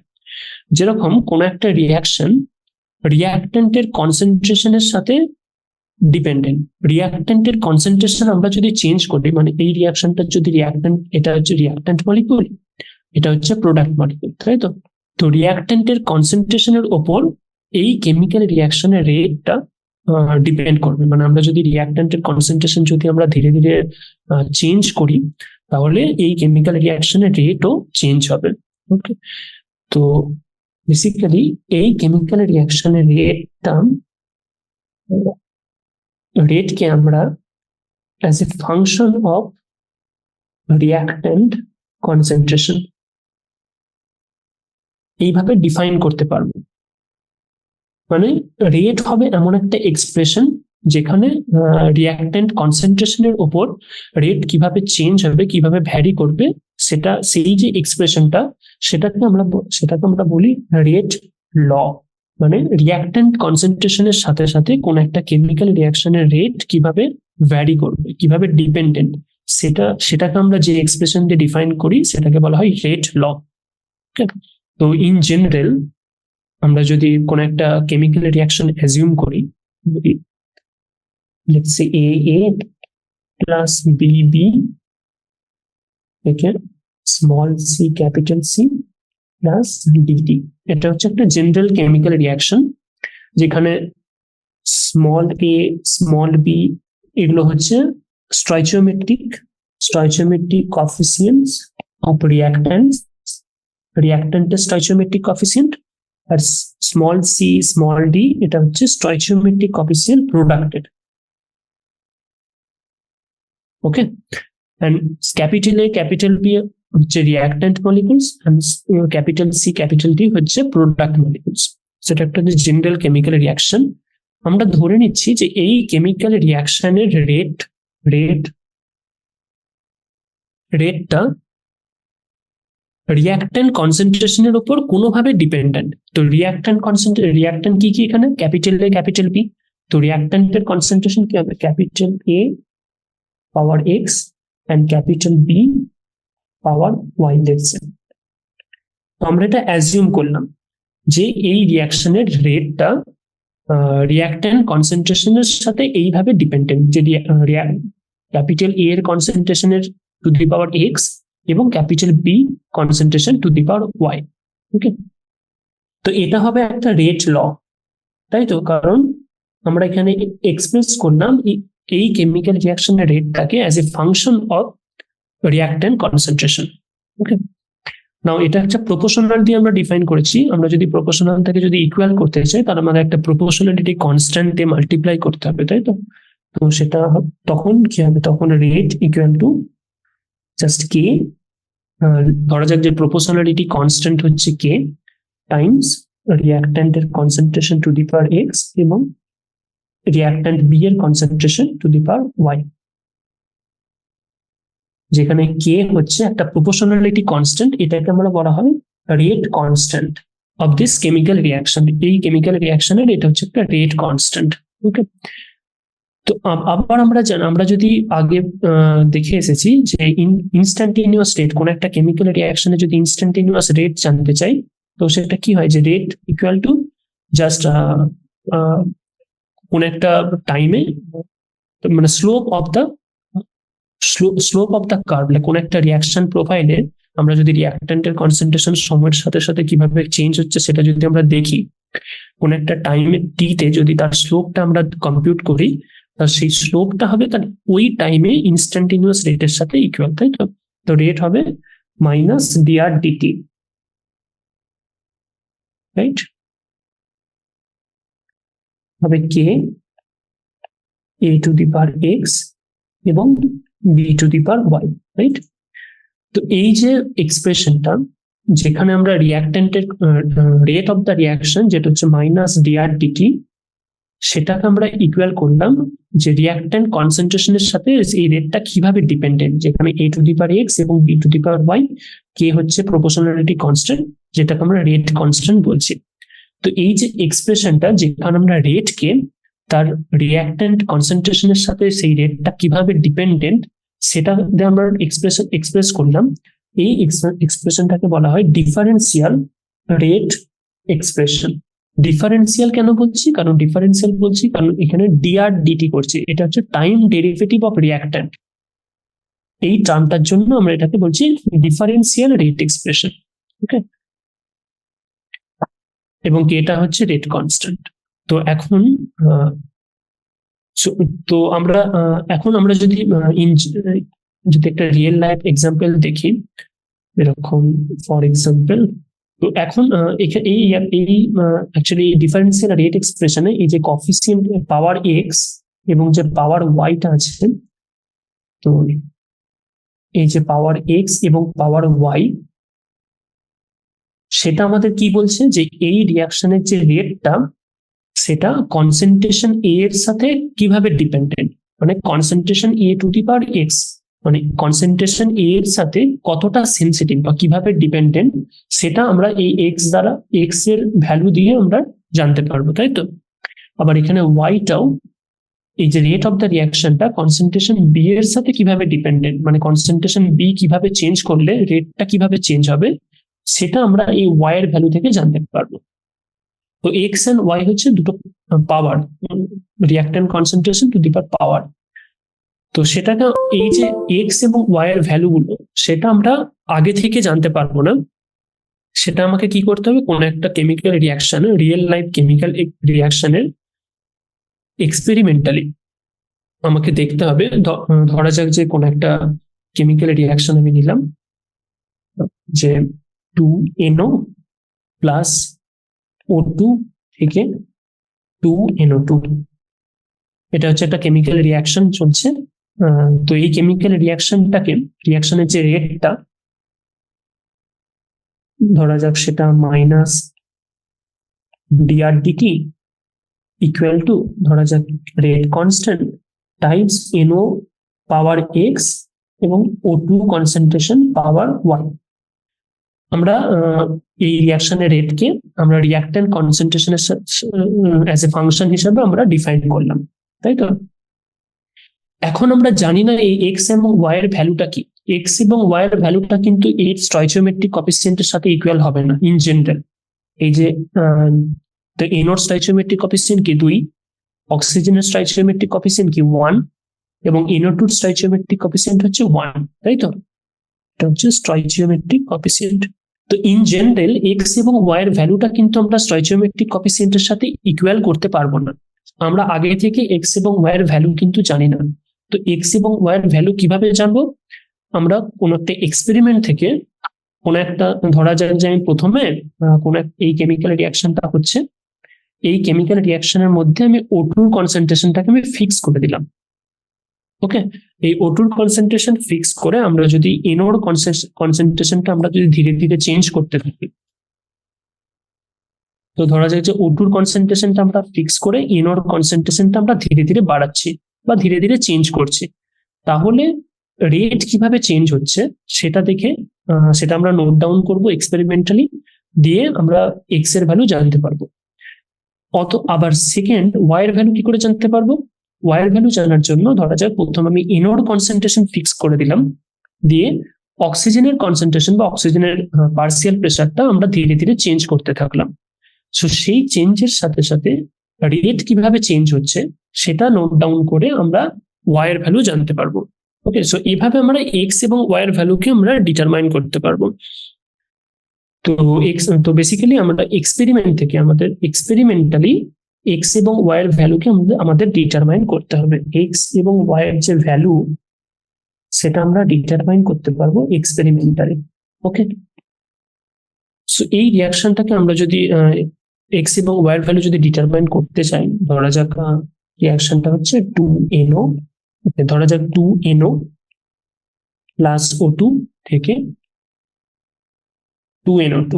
যেরকম কোন একটা রিয়াকশন রিয়াক্ট্যান্টের কনসেন্ট্রেশনের সাথে ডিপেন্ডেন্ট। রিয়াক্ট্যান্টের কনসেন্ট্রেশন আমরা যদি চেঞ্জ করি, মানে এই রিয়াকশনটা যদি রিয়াক্ট্যান্ট, এটা হচ্ছে রিয়াক্ট্যান্ট মলিকিউল, এটা হচ্ছে প্রোডাক্ট মলিকিউল, তাই তো? তো রিয়াক্ট্যান্টের কনসেন্ট্রেশনের ওপর এই কেমিক্যাল রিয়াকশনের রেটটা ডিপেন্ড করবে। মানে আমরা যদি রিয়াক্ট্যান্টের কনসেন্ট্রেশন যদি আমরা ধীরে ধীরে চেঞ্জ করি, তাহলে এই কেমিক্যাল রিয়াকশনের রেটও চেঞ্জ হবে। ওকে, তো বেসিক্যালি এই কেমিক্যাল রিয়াকশনের রেটকে আমরা as a function of reactant concentration এইভাবে ডিফাইন করতে পারবো। মানে রেট হবে এমন একটা এক্সপ্রেশন যেখানে রিয়াক্ট্যান্ট কনসেন্ট্রেশনের উপর রেট কিভাবে চেঞ্জ হবে, কিভাবে ভ্যারি করবে, সেটা সেই যে এক্সপ্রেশনটা সেটাকে আমরা বলি রেট ল। মানে রিয়াক্ট্যান্ট কনসেন্ট্রেশনের সাথে সাথে কোন একটা কেমিক্যাল রিয়াকশনের রেট কিভাবে ভ্যারি করবে, কিভাবে ডিপেন্ডেন্ট, সেটাকে আমরা যে এক্সপ্রেশন দিয়ে ডিফাইন করি সেটাকে বলা হয় রেট ল। তো ইন জেনারেল আমরা যদি কোন একটা কেমিক্যাল রিয়াকশন অ্যাজিউম করি, let's say AA plus BB, okay, small c capital C plus DT, এটা হচ্ছে একটা জেনারেল কেমিক্যাল রিয়াকশন যেখানে স্মল a স্মল b এগুলো হচ্ছে স্টয়চিওমেট্রিক কোএফিসিয়েন্টস অফ রিয়াক্ট্যান্টের স্টয়চিওমেট্রিক কোএফিসিয়েন্ট, আর স্মল c স্মল d এটা হচ্ছে স্টয়চিওমেট্রিক কোএফিসিয়েন্ট প্রোডাক্টের। Okay, and capital A capital B হচ্ছে reactant molecules, and capital C capital D হচ্ছে প্রোডাক্ট মলিকুলস। সেটা একটা জেনারেল কেমিক্যাল রিয়াকশন। আমরা ধরে নিচ্ছি যে এই কেমিক্যাল রিয়াকশনের রেটটা রিয়াক্ট্যান্ট কনসেন্ট্রেশনের উপর কোনোভাবে ডিপেন্ডেন্ট। তো রিয়াক্ট্যান্ট কি কি এখানে? Capital A capital B। তো রিয়াক্ট্যান্টের কনসেন্ট্রেশন কি হবে? Capital A power x and capital B power y, let's say। তো আমরা এটা অ্যাজিউম করলাম যে এই রিয়াকশনের রেটটা রিয়াক্ট্যান্ট কনসেন্ট্রেশনের সাথে এইভাবে ডিপেন্ডেন্ট, যে ক্যাপিটাল A এর কনসেন্ট্রেশনের টু দি পাওয়ার x এবং capital B concentration to the power y। ওকে, তো এটা হবে একটা রেট ল, তাই তো? কারণ আমরা এখানে এক্সপ্রেস করলাম এই কেমিক্যাল রিয়াকশনের রেটটাকে as a function of reactant concentration. Okay, now এটা একটা প্রপোর্শনাল দিয়ে আমরা ডিফাইন করেছি। আমরা যদি প্রপোর্শনাল থেকে যদি ইকুয়াল করতে চাই তাহলে আমাদের একটা প্রপোর্শনালিটি কনস্ট্যান্ট দিয়ে মাল্টিপ্লাই করতে হবে, তাই তো? তো সেটা তখন কি হবে? তখন rate equal to just K, ধরা যাক যে প্রপোর্শনালিটি কনস্ট্যান্ট হচ্ছে কে টাইমস রিয়াক্ট্যান্টের concentration to the power x এবং রিয়াক্ট্যান্ট বি এর concentration to the power y, যেখানে কে হচ্ছে একটা প্রপোর্শনালিটি কনস্ট্যান্ট। এটাকে আমরা বলা হয় rate constant of this chemical reaction. এই কেমিক্যাল রিয়াকশনের এটা হচ্ছে একটা রেট কনস্ট্যান্ট। ওকে, তো আবার আমরা যদি আগে দেখে এসেছি যে ইনস্ট্যান্টিনিউয়াস রেট, কোন একটা কেমিক্যাল রিয়াকশনে যদি ইনস্ট্যান্টিনিউয়াস রেট জানতে চাই, তো সেটা কি হয় যে রেট ইকুয়াল টু জাস্ট কোন একটা টাইমে, মানে স্লোপ অফ দ্য কার্ভ, কোন একটা রিয়াকশন প্রোফাইলে আমরা যদি রিয়াক্ট্যান্টের কনসেন্ট্রেশন সময়ের সাথে সাথে কিভাবে চেঞ্জ হচ্ছে সেটা যদি আমরা দেখি, কোন একটা টাইমে টিতে যদি তার স্লোপটা আমরা কম্পিউট করি, তার সেই স্লোপটা হবে তার ওই টাইমে ইনস্ট্যান্টিনিউয়াস রেটের সাথে ইকুয়াল, তাই তো? তো রেট হবে মাইনাস ডিআর ডিটি, রাইট? হবে k A to the power x এবং B to the power y, right? তো এই যে এক্সপ্রেশনটা, যেখানে আমরা রিয়াক্ট্যান্টের রেট অফ দ্য রিয়াকশন যেটা হচ্ছে মাইনাস ডিআর ডিটি, সেটাকে আমরা ইকুয়াল করলাম যে রিয়াক্ট্যান্ট কনসেন্ট্রেশনের সাথে এই রেটটা কিভাবে ডিপেন্ডেন্ট, যেখানে A to the power x এবং B to the power y, K হচ্ছে প্রপোর্শনালিটি কনস্ট্যান্ট, যেটাকে আমরা রেট কনস্ট্যান্ট বলছি। তো এই যে এক্সপ্রেশনটা, যেখানে আমরা রেটকে তার রিয়াক্ট্যান্ট কনসেন্ট্রেশনের সাথে সেই রেটটা কিভাবে ডিপেন্ডেন্ট সেটা আমরা এক্সপ্রেস করলাম, এই এক্সপ্রেশনটাকে বলা হয় ডিফারেন্সিয়াল রেট এক্সপ্রেশন। ডিফারেন্সিয়াল কেন বলছি? কারণ এখানে ডিআর ডিটি করছি, এটা হচ্ছে টাইম ডেরিভেটিভ অফ রিয়াক্ট্যান্ট। এই টার্মটার জন্য আমরা এটাকে বলছি ডিফারেন্সিয়াল রেট এক্সপ্রেশন, ওকে? এবং এটা হচ্ছে রেট কনস্ট্যান্ট। তো এখন আমরা যদি একটা রিয়েল লাইফ এক্সাম্পল দেখি, এরকম ফর এক্সাম্পল, তো এখন এই অ্যাকচুয়ালি ডিফারেন্সিয়াল রেট এক্সপ্রেশনে এই যে কফিসিয়েন্ট পাওয়ার এক্স এবং যে পাওয়ার ওয়াইটা আছে, তো এই যে পাওয়ার এক্স এবং পাওয়ার ওয়াই, সেটা আমাদের কি বলছে যে এই রিয়াকশনের যে রেটটা সেটা কনসেন্ট্রেশন এ এর সাথে কিভাবে ডিপেন্ডেন্ট, মানে concentration A to the power x, মানে কনসেন্ট্রেশন এ এর সাথে কতটা সেন্সিটিভ বা কিভাবে ডিপেন্ডেন্ট, সেটা আমরা এই এক্স দ্বারা, এক্স এর ভ্যালু দিয়ে আমরা জানতে পারবো, তাই তো? আবার এখানে ওয়াইটাও, এই যে রেট অফ দ্য রিয়াকশনটা কনসেন্ট্রেশন বি এর সাথে কিভাবে ডিপেন্ডেন্ট, মানে কনসেন্ট্রেশন বি কিভাবে চেঞ্জ করলে রেটটা কিভাবে চেঞ্জ হবে, সেটা আমরা এই ওয়াই এর ভ্যালু থেকে জানতে পারবো। তো এক্স এন্ড ওয়াই হচ্ছে দুটো পাওয়ার, রিয়াক্ট্যান্ট কনসেন্ট্রেশন টু দি পাওয়ার। তো সেটাকে, এই যে এক্স এবং ওয়াই এর ভ্যালু গুলো, সেটা আমরা আগে থেকে জানতে পারবো না, সেটা আমাকে কি করতে হবে, কোন একটা chemical reaction, real life chemical রিয়াকশনের এক্সপেরিমেন্টালি আমাকে দেখতে হবে। ধরা যাক যে কোন একটা কেমিক্যাল রিয়াকশন আমি নিলাম, যে 2NO প্লাস O2 থেকে 2NO2, এটা হচ্ছে একটা কেমিক্যাল রিয়াকশন চলছে। তো এই কেমিক্যাল রিয়াকশনের যে রেটটা, ধরা যাক সেটা মাইনাস ডিআরডিটি ইকুয়াল টু, ধরা যাক রেট কনস্ট্যান্ট টাইমস NO পাওয়ার এক্স এবং O2 কনসেন্ট্রেশন পাওয়ার ওয়াই। আমরা এই রিয়াকশনের রেটকে আমরা রিয়াক্ট্যান্ট কনসেন্ট্রেশনের অ্যাজ এ ফাংশন হিসেবে আমরা ডিফাইন করলাম, তাই তো? এখন আমরা জানি না এই এক্স এবং ওয়াই এর ভ্যালুটা কি। এক্স এবং ওয়াই এর ভ্যালুটা কিন্তু এর স্টয়চিওমেট্রিক কোএফিসিয়েন্টের সাথে ইকুয়াল হবে না ইন জেনারেল। এই যে তো এনোর স্টয়চিওমেট্রিক কোএফিসিয়েন্ট কি 2, অক্সিজেনের স্টয়চিওমেট্রিক কোএফিসিয়েন্ট কি 1, এবং NO2 স্টয়চিওমেট্রিক কোএফিসিয়েন্ট হচ্ছে 1, তাই তো? এটা হচ্ছে স্টয়চিওমেট্রিক কোএফিসিয়েন্ট। তো ইন জেনারেল এক্স এবং ওয়াই এর ভ্যালুটা কিন্তু আমরা স্টয়চিওমেট্রিক কোএফিসিয়েন্টের সাথে ইকুয়াল করতে পারবো না। আমরা আগে থেকে এক্স এবং ওয়াই এর ভ্যালু কিন্তু জানি না। তো এক্স এবং ওয়াই এর ভ্যালু কিভাবে জানবো? আমরা কোন একটা এক্সপেরিমেন্ট থেকে, কোন একটা, ধরা যাক যে আমি প্রথমে এই কেমিক্যাল রিয়াকশনটা হচ্ছে, এই কেমিক্যাল রিয়াকশনের মধ্যে আমি O2 কনসেন্ট্রেশনটাকে আমি ফিক্স করে দিলাম, ওকে? এই O2 কনসেন্ট্রেশন ফিক্স করে আমরা যদি NOর কনসেন্ট্রেশনটা আমরা যদি ধীরে ধীরে চেঞ্জ করতে থাকি, তো ধরা যায় যে O2 কনসেন্ট্রেশনটা আমরা ফিক্স করে NOর কনসেন্ট্রেশনটা আমরা ধীরে ধীরে বাড়াচ্ছি বা ধীরে ধীরে চেঞ্জ করছি, তাহলে রেট কিভাবে চেঞ্জ হচ্ছে সেটা দেখে সেটা আমরা নোট ডাউন করব এক্সপেরিমেন্টালি, দিয়ে আমরা এক্স এর ভ্যালু জানতে পারবো। আবার সেকেন্ড ওয়াই এর ভ্যালু কি করে জানতে পারবো? ওয়াই এর ভ্যালু জানার জন্য ধরা যাক প্রথম আমি এনওর কনসেন্ট্রেশন ফিক্স করে দিলাম, দিয়ে অক্সিজেনের কনসেন্ট্রেশন বা অক্সিজেনের পার্সিয়াল প্রেসারটা আমরা ধীরে ধীরে চেঞ্জ করতে থাকলাম। সো সেই চেঞ্জের সাথে সাথে রেট কিভাবে চেঞ্জ হচ্ছে সেটা নোট ডাউন করে আমরা ওয়াই এর ভ্যালু জানতে পারবো। ওকে, সো এইভাবে আমরা এক্স এবং ওয়াই এর ভ্যালুকে আমরা ডিটারমাইন করতে পারবো। তো বেসিক্যালি আমরা এক্সপেরিমেন্ট থেকে আমাদের এক্সপেরিমেন্টালি এক্স এবং ওয়াই এর ভ্যালুকে আমাদের ডিটারমাইন করতে হবে। এক্স এবং ওয়াই এর যে ভ্যালু সেটা আমরা ডিটারমাইন করতে পারবো এক্সপেরিমেন্টালি। ওকে, সো এই রিয়াকশনটাকে আমরা যদি এক্স এবং ওয়াই এর ভ্যালু যদি ডিটারমাইন করতে চাই, ধরা যাক রিয়াকশনটা হচ্ছে 2NO, ধরা যাক 2NO প্লাস O2 থেকে 2NO2,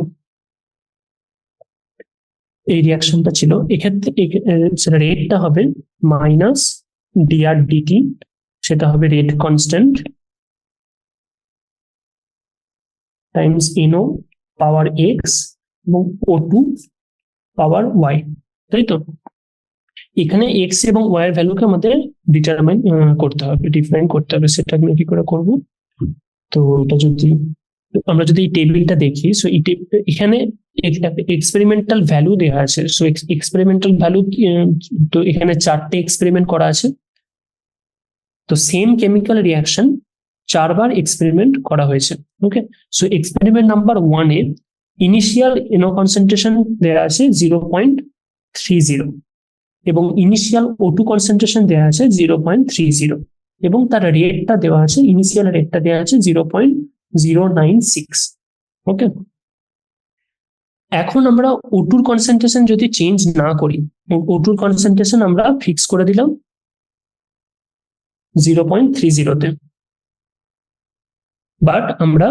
এই রিয়াকশনটা ছিল। এক্ষেত্রে রেটটা হবে মাইনাস dr/dt, সেটা হবে রেট কনস্ট্যান্ট টাইমস NO পাওয়ার এক্স এবং O2 পাওয়ার ওয়াই, তাই তো? এখানে এক্স এবং ওয়াই এর ভ্যালুকে আমাদের ডিটারমাইন করতে হবে, ডিফাইন করতে হবে। সেটা আমি কি করে করব? তো এটা যদি আমরা যদি এই টেবিলটা দেখি, সো এখানে এক্সপেরিমেন্টাল ভ্যালু দেওয়া আছে। সো এক্সপেরিমেন্টাল ভ্যালু, তো এখানে 4টে এক্সপেরিমেন্ট করা আছে। তো সেম কেমিক্যাল রিয়াকশন 4বার এক্সপেরিমেন্ট করা হয়েছে। ওকে, সো এক্সপেরিমেন্ট নাম্বার 1 এ ইনিশিয়াল NO কনসেন্ট্রেশন দেওয়া আছে 0.30 এবং ইনিশিয়াল O2 কনসেন্ট্রেশন দেওয়া আছে 0.30 এবং তার রেটটা দেওয়া আছে, ইনিশিয়াল রেটটা দেওয়া আছে 0.096। ওকে, এখন আমরা O2 কনসেন্ট্রেশন যদি চেঞ্জ না করি, O2 কনসেন্ট্রেশন আমরা ফিক্স করে দিলাম 0.30-তে, বাট আমরা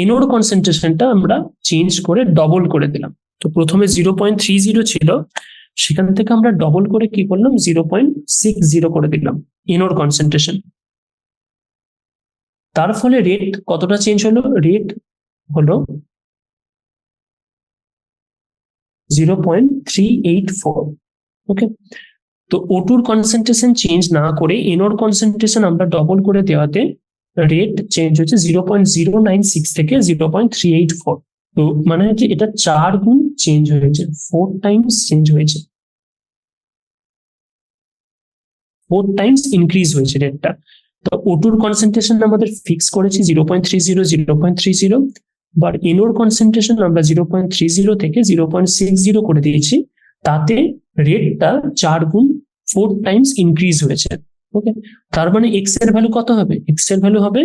NOর কনসেন্ট্রেশনটা আমরা চেঞ্জ করে ডবল করে দিলাম। তো প্রথমে 0.30 ছিল, সেখান থেকে আমরা ডবল করে কি করলাম, 0.60 করে দিলাম NOর কনসেন্ট্রেশন। তার ফলে রেট কতটা চেঞ্জ হলো? রেট হলো 0.384। ওকে, তো O2 কনসেন্ট্রেশন চেঞ্জ না করে NOর কনসেন্ট্রেশন আমরা ডবল করে দেওয়াতে রেট চেঞ্জ হচ্ছে 0.096 থেকে 0.384। তো মানে হচ্ছে এটা 4 গুণ চেঞ্জ হয়েছে, 4 টাইমস চেঞ্জ হয়েছে, 4 টাইমস ইনক্রিজ হয়েছে রেটটা। তো O2 কনসেন্ট্রেশন আমাদের ফিক্স করেছি 0.30, বাট NOর কনসেন্ট্রেশন আমরা 0.30 থেকে 0.60 করে দিয়েছি, তাতে রেটটা 4 গুণ 4 টাইমস ইনক্রিজ হয়েছে। ওকে, তার মানে এক্স এর ভ্যালু কত হবে? এক্স এর ভ্যালু হবে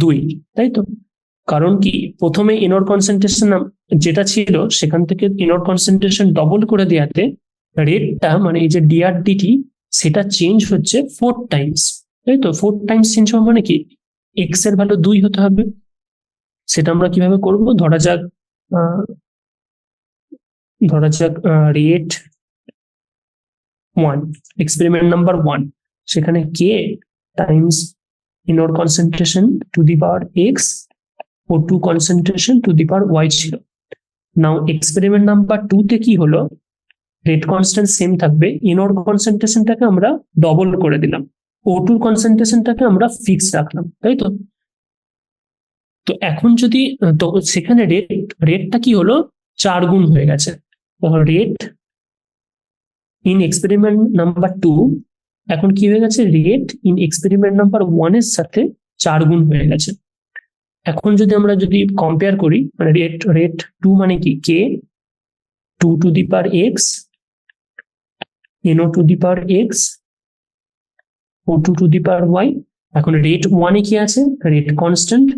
2, তাই তো? কারণ কি, প্রথমে NOর কনসেন্ট্রেশন যেটা ছিল সেখান থেকে NOর কনসেন্ট্রেশন ডবল করে দেওয়াতে রেটটা মানে এই যে dr/dt সেটা চেঞ্জ হচ্ছে 4 টাইমস, তাই তো? 4 টাইমস চেঞ্জ হওয়া মানে কি, এক্স এর ভ্যালু 2 হতে হবে। সেটা আমরা কিভাবে করব? ধরা যাক রেট 1, এক্সপেরিমেন্ট নাম্বার 1, সেখানে কে টাইমস NOর concentration to the power x, O2 concentration to the power y ছিল। নাও এক্সপেরিমেন্ট নাম্বার 2 তে কি হলো, রেট কনস্ট্যান্ট সেম থাকবে, NOর কনসেন্ট্রেশনটাকে আমরা ডবল করে দিলাম, O2 কনসেন্ট্রেশনটাকে আমরা ফিক্স রাখলাম, তাই তো? তো এখন যদি তো সেখানে রেটটা কি হলো, 4 গুণ হয়ে গেছে। রেট ইন এক্সপেরিমেন্ট নাম্বার 2 এখন কি হয়ে গেছে, রেট ইন এক্সপেরিমেন্ট নাম্বার 1 এর সাথে 4 গুণ হয়ে গেছে। এখন যদি আমরা কম্পেয়ার করি, মানে রেট 2 মানে কি, k 2 to the power x, NO to the power x, O2 to the power y. এখন রেট 1 এ কি আছে, rate constant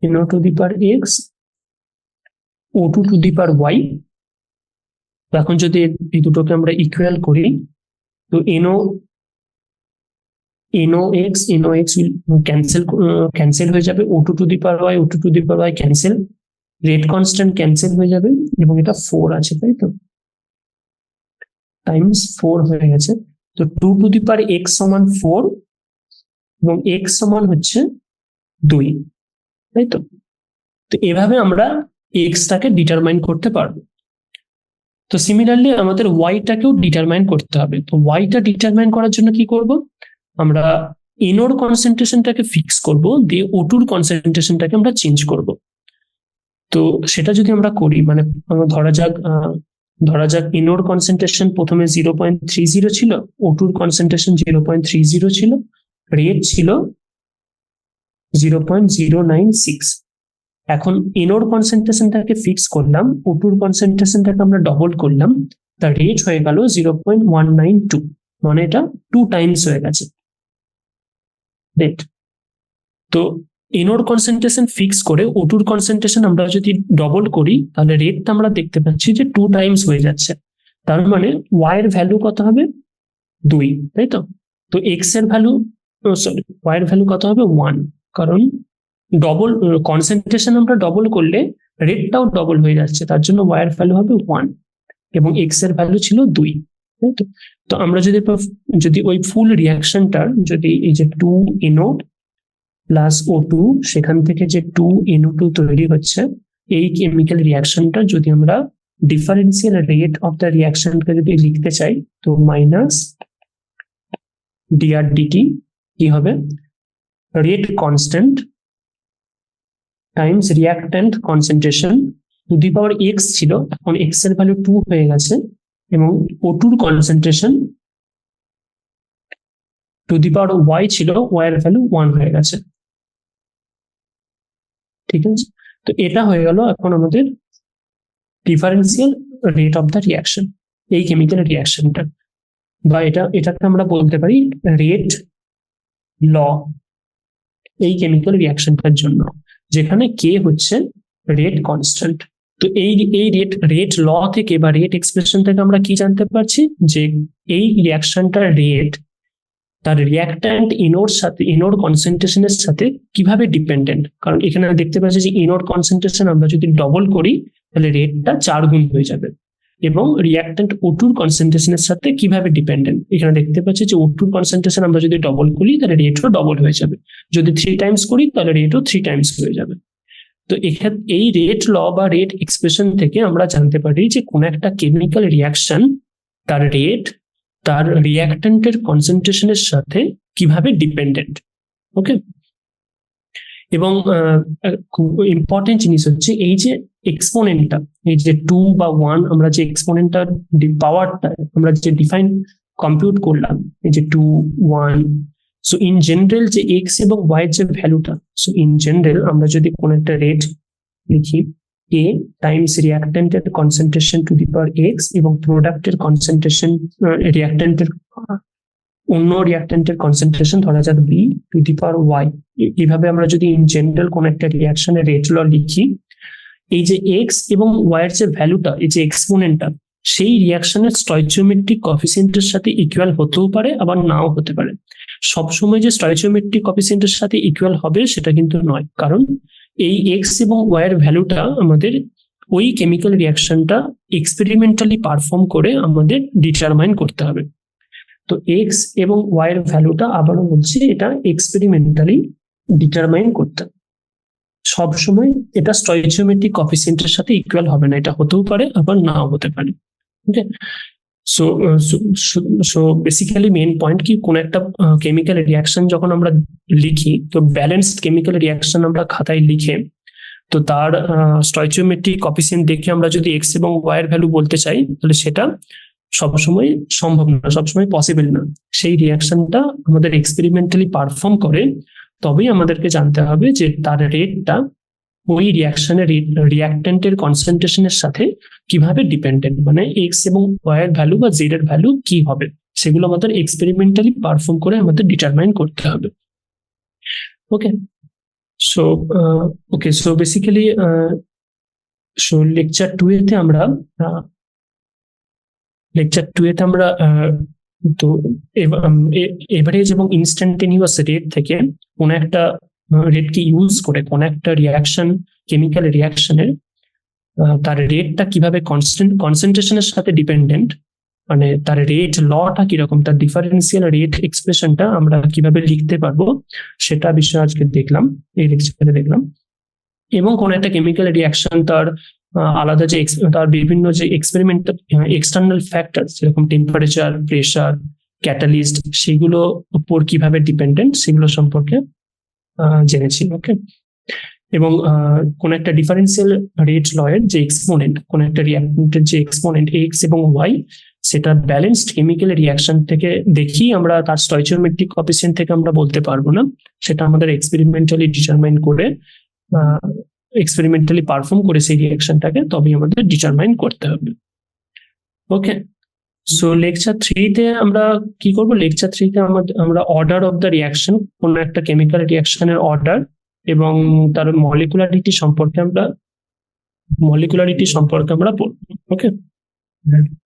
NO to the power x, O2 to the power y. এখন যদি এই দুটোকে আমরা ইকুয়াল করি, তো NOx ক্যান্সেল হয়ে যাবে, O2 to the power y, O2 to the power y cancel, rate constant cancel হয়ে যাবে এবং এটা 4 আছে, তাই তো? টাইমস 4 হয়ে গেছে। তো 2 টু দি পাওয়ার x সমান 4 এবং x সমান হচ্ছে 2, তাই তো? তো এভাবে আমরা x টাকে ডিটারমাইন করতে পারবো। তো সিমিলারলি আমাদের ওয়াইটাকেও ডিটারমাইন করতে হবে। তো ওয়াইটা ডিটারমাইন করার জন্য কি করব, আমরা এনোর কনসেন্ট্রেশনটাকে ফিক্স করব, দিয়ে O2 কনসেন্ট্রেশনটাকে আমরা চেঞ্জ করব। তো সেটা যদি আমরা করি, মানে ধরা যাক এনোর কনসেন্ট্রেশন প্রথমে 0.30 ছিল, O2 কনসেন্ট্রেশন 0.30 ছিল, রেট ছিল 0.096। এখন এনোর কনসেন্ট্রেশনটাকে ফিক্স করলাম, O2 কনসেন্ট্রেশনটাকে আমরা ডবল করলাম, তার রেট হয়ে গেল 0.192, মানে এটা 2 টাইমস হয়ে গেছে রেট। তো এনোর কনসেন্ট্রেশন ফিক্স করে O2 কনসেন্ট্রেশন আমরা যদি ডবল করি, তাহলে রেটটা আমরা দেখতে পাচ্ছি যে 2 টাইমস হয়ে যাচ্ছে। তার মানে ওয়াই এর ভ্যালু কত হবে, 2, তাই তো? তো এক্স এর ভ্যালু, সরি, ওয়াই এর ভ্যালু কত হবে, 1, কারণ ডবল কনসেন্ট্রেশন আমরা ডবল করলে রেটটাও ডবল হয়ে যাচ্ছে, তার জন্য ওয়াই এর ভ্যালু হবে 1 এবং এক্স এর ভ্যালু ছিল 2, তাই তো? তো আমরা যদি ওই ফুল রিয়াকশনটার, যদি এই যে 2NO প্লাস O2, সেখান থেকে যে 2NO2 তৈরি হচ্ছে, এই কেমিক্যাল রিয়াকশনটা যদি আমরা ডিফারেন্সিয়াল রেট অফ দ্য রিয়াকশনকে যদি লিখতে চাই, তো মাইনাস dRdt কি হবে, rate constant Times reactant concentration to the power x ছিল, এখন x এর ভ্যালু 2 হয়ে গেছে, এবং O2 concentration to the power y ছিল, y এর ভ্যালু 1 হয়ে গেছে। ঠিক আছে, তো এটা হয়ে গেল এখন আমাদের differential rate of the reaction, এই কেমিক্যাল রিয়াকশনটা, বা এটাকে আমরা বলতে পারি রেট ল এই কেমিক্যাল রিয়াকশনটার জন্য, যেখানে কে হচ্ছে রেট কনস্ট্যান্ট। তো এই রেট ল থেকে বা রেট এক্সপ্রেশন থেকে আমরা কি জানতে পারছি, যে এই রিয়াকশনটার রেট তার রিয়াক্ট্যান্ট ইনোর কনসেন্ট্রেশনের সাথে কিভাবে ডিপেন্ডেন্ট। কারণ এখানে দেখতে পাচ্ছি যে ইনোর কনসেন্ট্রেশন আমরা যদি ডবল করি, তাহলে রেটটা 4 গুণ হয়ে যাবে, এবং রিয়াক্ট্যান্ট O2 কনসেন্ট্রেশনের সাথে কিভাবে ডিপেন্ডেন্ট, এখানে দেখতে পাচ্ছি যে O2 কনসেন্ট্রেশন আমরা যদি ডবল করি, তাহলে রেটও ডবল হয়ে যাবে, যদি 3 টাইমস করি তাহলে রেটও 3 টাইমস হয়ে যাবে। তো এখানে এই রেট ল বা রেট এক্সপ্রেশন থেকে আমরা জানতে পারি যে কোন একটা কেমিক্যাল রিয়াকশন তার রেট তার রিয়াক্ট্যান্টের কনসেন্ট্রেশনের সাথে কিভাবে ডিপেন্ডেন্ট। ওকে, এবং খুব ইম্পর্টেন্ট জিনিস হচ্ছে এই যে এক্সপোনেন্টটা, এই যে 2 বা 1, আমরা যে এক্সপোনেন্টটার পাওয়ারটা আমরা যে ডিফাইন কম্পিউট করলাম, এই যে 2, 1, সো ইন জেনারেল যে এক্স এবং ওয়াই এর যে ভ্যালুটা, সো ইন জেনারেল আমরা যদি কোন একটা রেট লিখি, a টাইমস রিয়াক্ট্যান্টের concentration to the power x এবং প্রোডাক্টের কনসেন্ট্রেশন, রিয়াক্ট্যান্টের অন্য রিয়াক্ট্যান্টের কনসেন্ট্রেশন ধরা যাক b two the power y, এইভাবে আমরা যদি ইন জেনারেল কোন একটা রিয়াকশনের রেট ল লিখি, এই যে x এবং y এর যে ভ্যালুটা, এই যে এক্সপোনেন্টটা, সেই রিয়াকশনের স্টয়চিওমেট্রিক কোএফিসিয়েন্টের সাথে ইকুয়াল হতেও পারে, আবার নাও হতে পারে। সবসময় যে স্টয়চিওমেট্রিক কোএফিসিয়েন্টের সাথে ইকুয়াল হবে সেটা কিন্তু নয়, কারণ এই এক্স এবং ওয়াই এর ভ্যালুটা আমাদের ওই কেমিক্যাল রিয়াকশনটা এক্সপেরিমেন্টালি পারফর্ম করে আমাদের ডিটারমাইন করতে হবে। তো এক্স এবং ওয়াই এর ভ্যালুটা আবারও বলছি, এটা এক্সপেরিমেন্টালি ডিটারমাইন করতে হবে। সবসময় এটা স্টয়চিওমেট্রিক কোএফিসিয়েন্টের সাথে ইকুয়াল হবে না, এটা হতেও পারে আবার নাও হতে পারে। Okay, so basically main point কি, কোন একটা কেমিক্যাল রিয়াকশন যখন আমরা লিখি, তো ব্যালেন্সড কেমিক্যাল রিয়াকশন আমরা খাতায় লিখে, তো তার স্টয়চিওমেট্রিক কোএফিসিয়েন্ট দেখে আমরা যদি এক্স এবং ওয়াই এর ভ্যালু বলতে চাই, তাহলে সেটা সবসময় সম্ভব না, সবসময় পসিবল না। সেই রিয়াকশনটা আমাদের এক্সপেরিমেন্টালি পারফর্ম করে, তবেই আমাদেরকে জানতে হবে যে তার রেটটা ওই রিয়াকশনের রিয়াক্ট্যান্টের কনসেন্ট্রেশনের সাথে কিভাবে ডিপেন্ডেন্ট, মানে এক্স এবং ওয়াই এর ভ্যালু বা জেড এর ভ্যালু কি হবে, সেগুলো আমাদের এক্সপেরিমেন্টালি পারফর্ম করে আমাদের ডিটারমাইন করতে হবে। ওকে, সো বেসিক্যালি লেকচার 2 এতে আমরা তো এভারেজ এবং ইনস্ট্যান্টেনিয়াস রেট থেকে কোন একটা রেটকে ইউজ করে কোন একটা রিয়াকশন, কেমিক্যাল রিয়াকশনের তার রেটটা কিভাবে কনসেন্ট্রেশনের সাথে ডিপেন্ডেন্ট, মানে তার রেট লটা কিরকম, তার ডিফারেন্সিয়াল রেট এক্সপ্রেশনটা আমরা কিভাবে লিখতে পারবো, সেটা বিষয়ে আজকে দেখলাম, এই লেকচারে দেখলাম। এবং কোন একটা কেমিক্যাল রিয়াকশন তার আলাদা যে তার বিভিন্ন যে এক্সপেরিমেন্টাল এক্সটার্নাল ফ্যাক্টর যেরকম টেম্পারেচার, প্রেশার, ক্যাটালিস্ট, সেগুলো উপর কিভাবে ডিপেন্ডেন্ট সেগুলো সম্পর্কে জেনেছি। ওকে, এবং কোন একটা ডিফারেন্সিয়াল রেট ল এর যে এক্সপোনেন্ট, কোন একটা রিঅ্যাক্টেন্টের যে এক্সপোনেন্ট এক্স এবং ওয়াই, সেটা ব্যালেন্সড কেমিক্যাল রিঅ্যাকশন থেকে দেখি আমরা, তার স্টয়চিওমেট্রিক কোএফিসিয়েন্ট থেকে আমরা বলতে পারবো না, সেটা আমাদের এক্সপেরিমেন্টালি ডিটারমাইন করে, এক্সপেরিমেন্টালি পারফর্ম করে সেই রিঅ্যাকশনটাকে তবেই আমাদের ডিটারমাইন করতে হবে। ওকে, সো লেকচার 3 তে আমরা কি করব? লেকচার 3 তে আমরা অর্ডার অফ দ্য রিঅ্যাকশন, কোন একটা কেমিক্যাল রিঅ্যাকশনের অর্ডার এবং তার মলিকুলারিটি সম্পর্কে আমরা পড়ব। ওকে,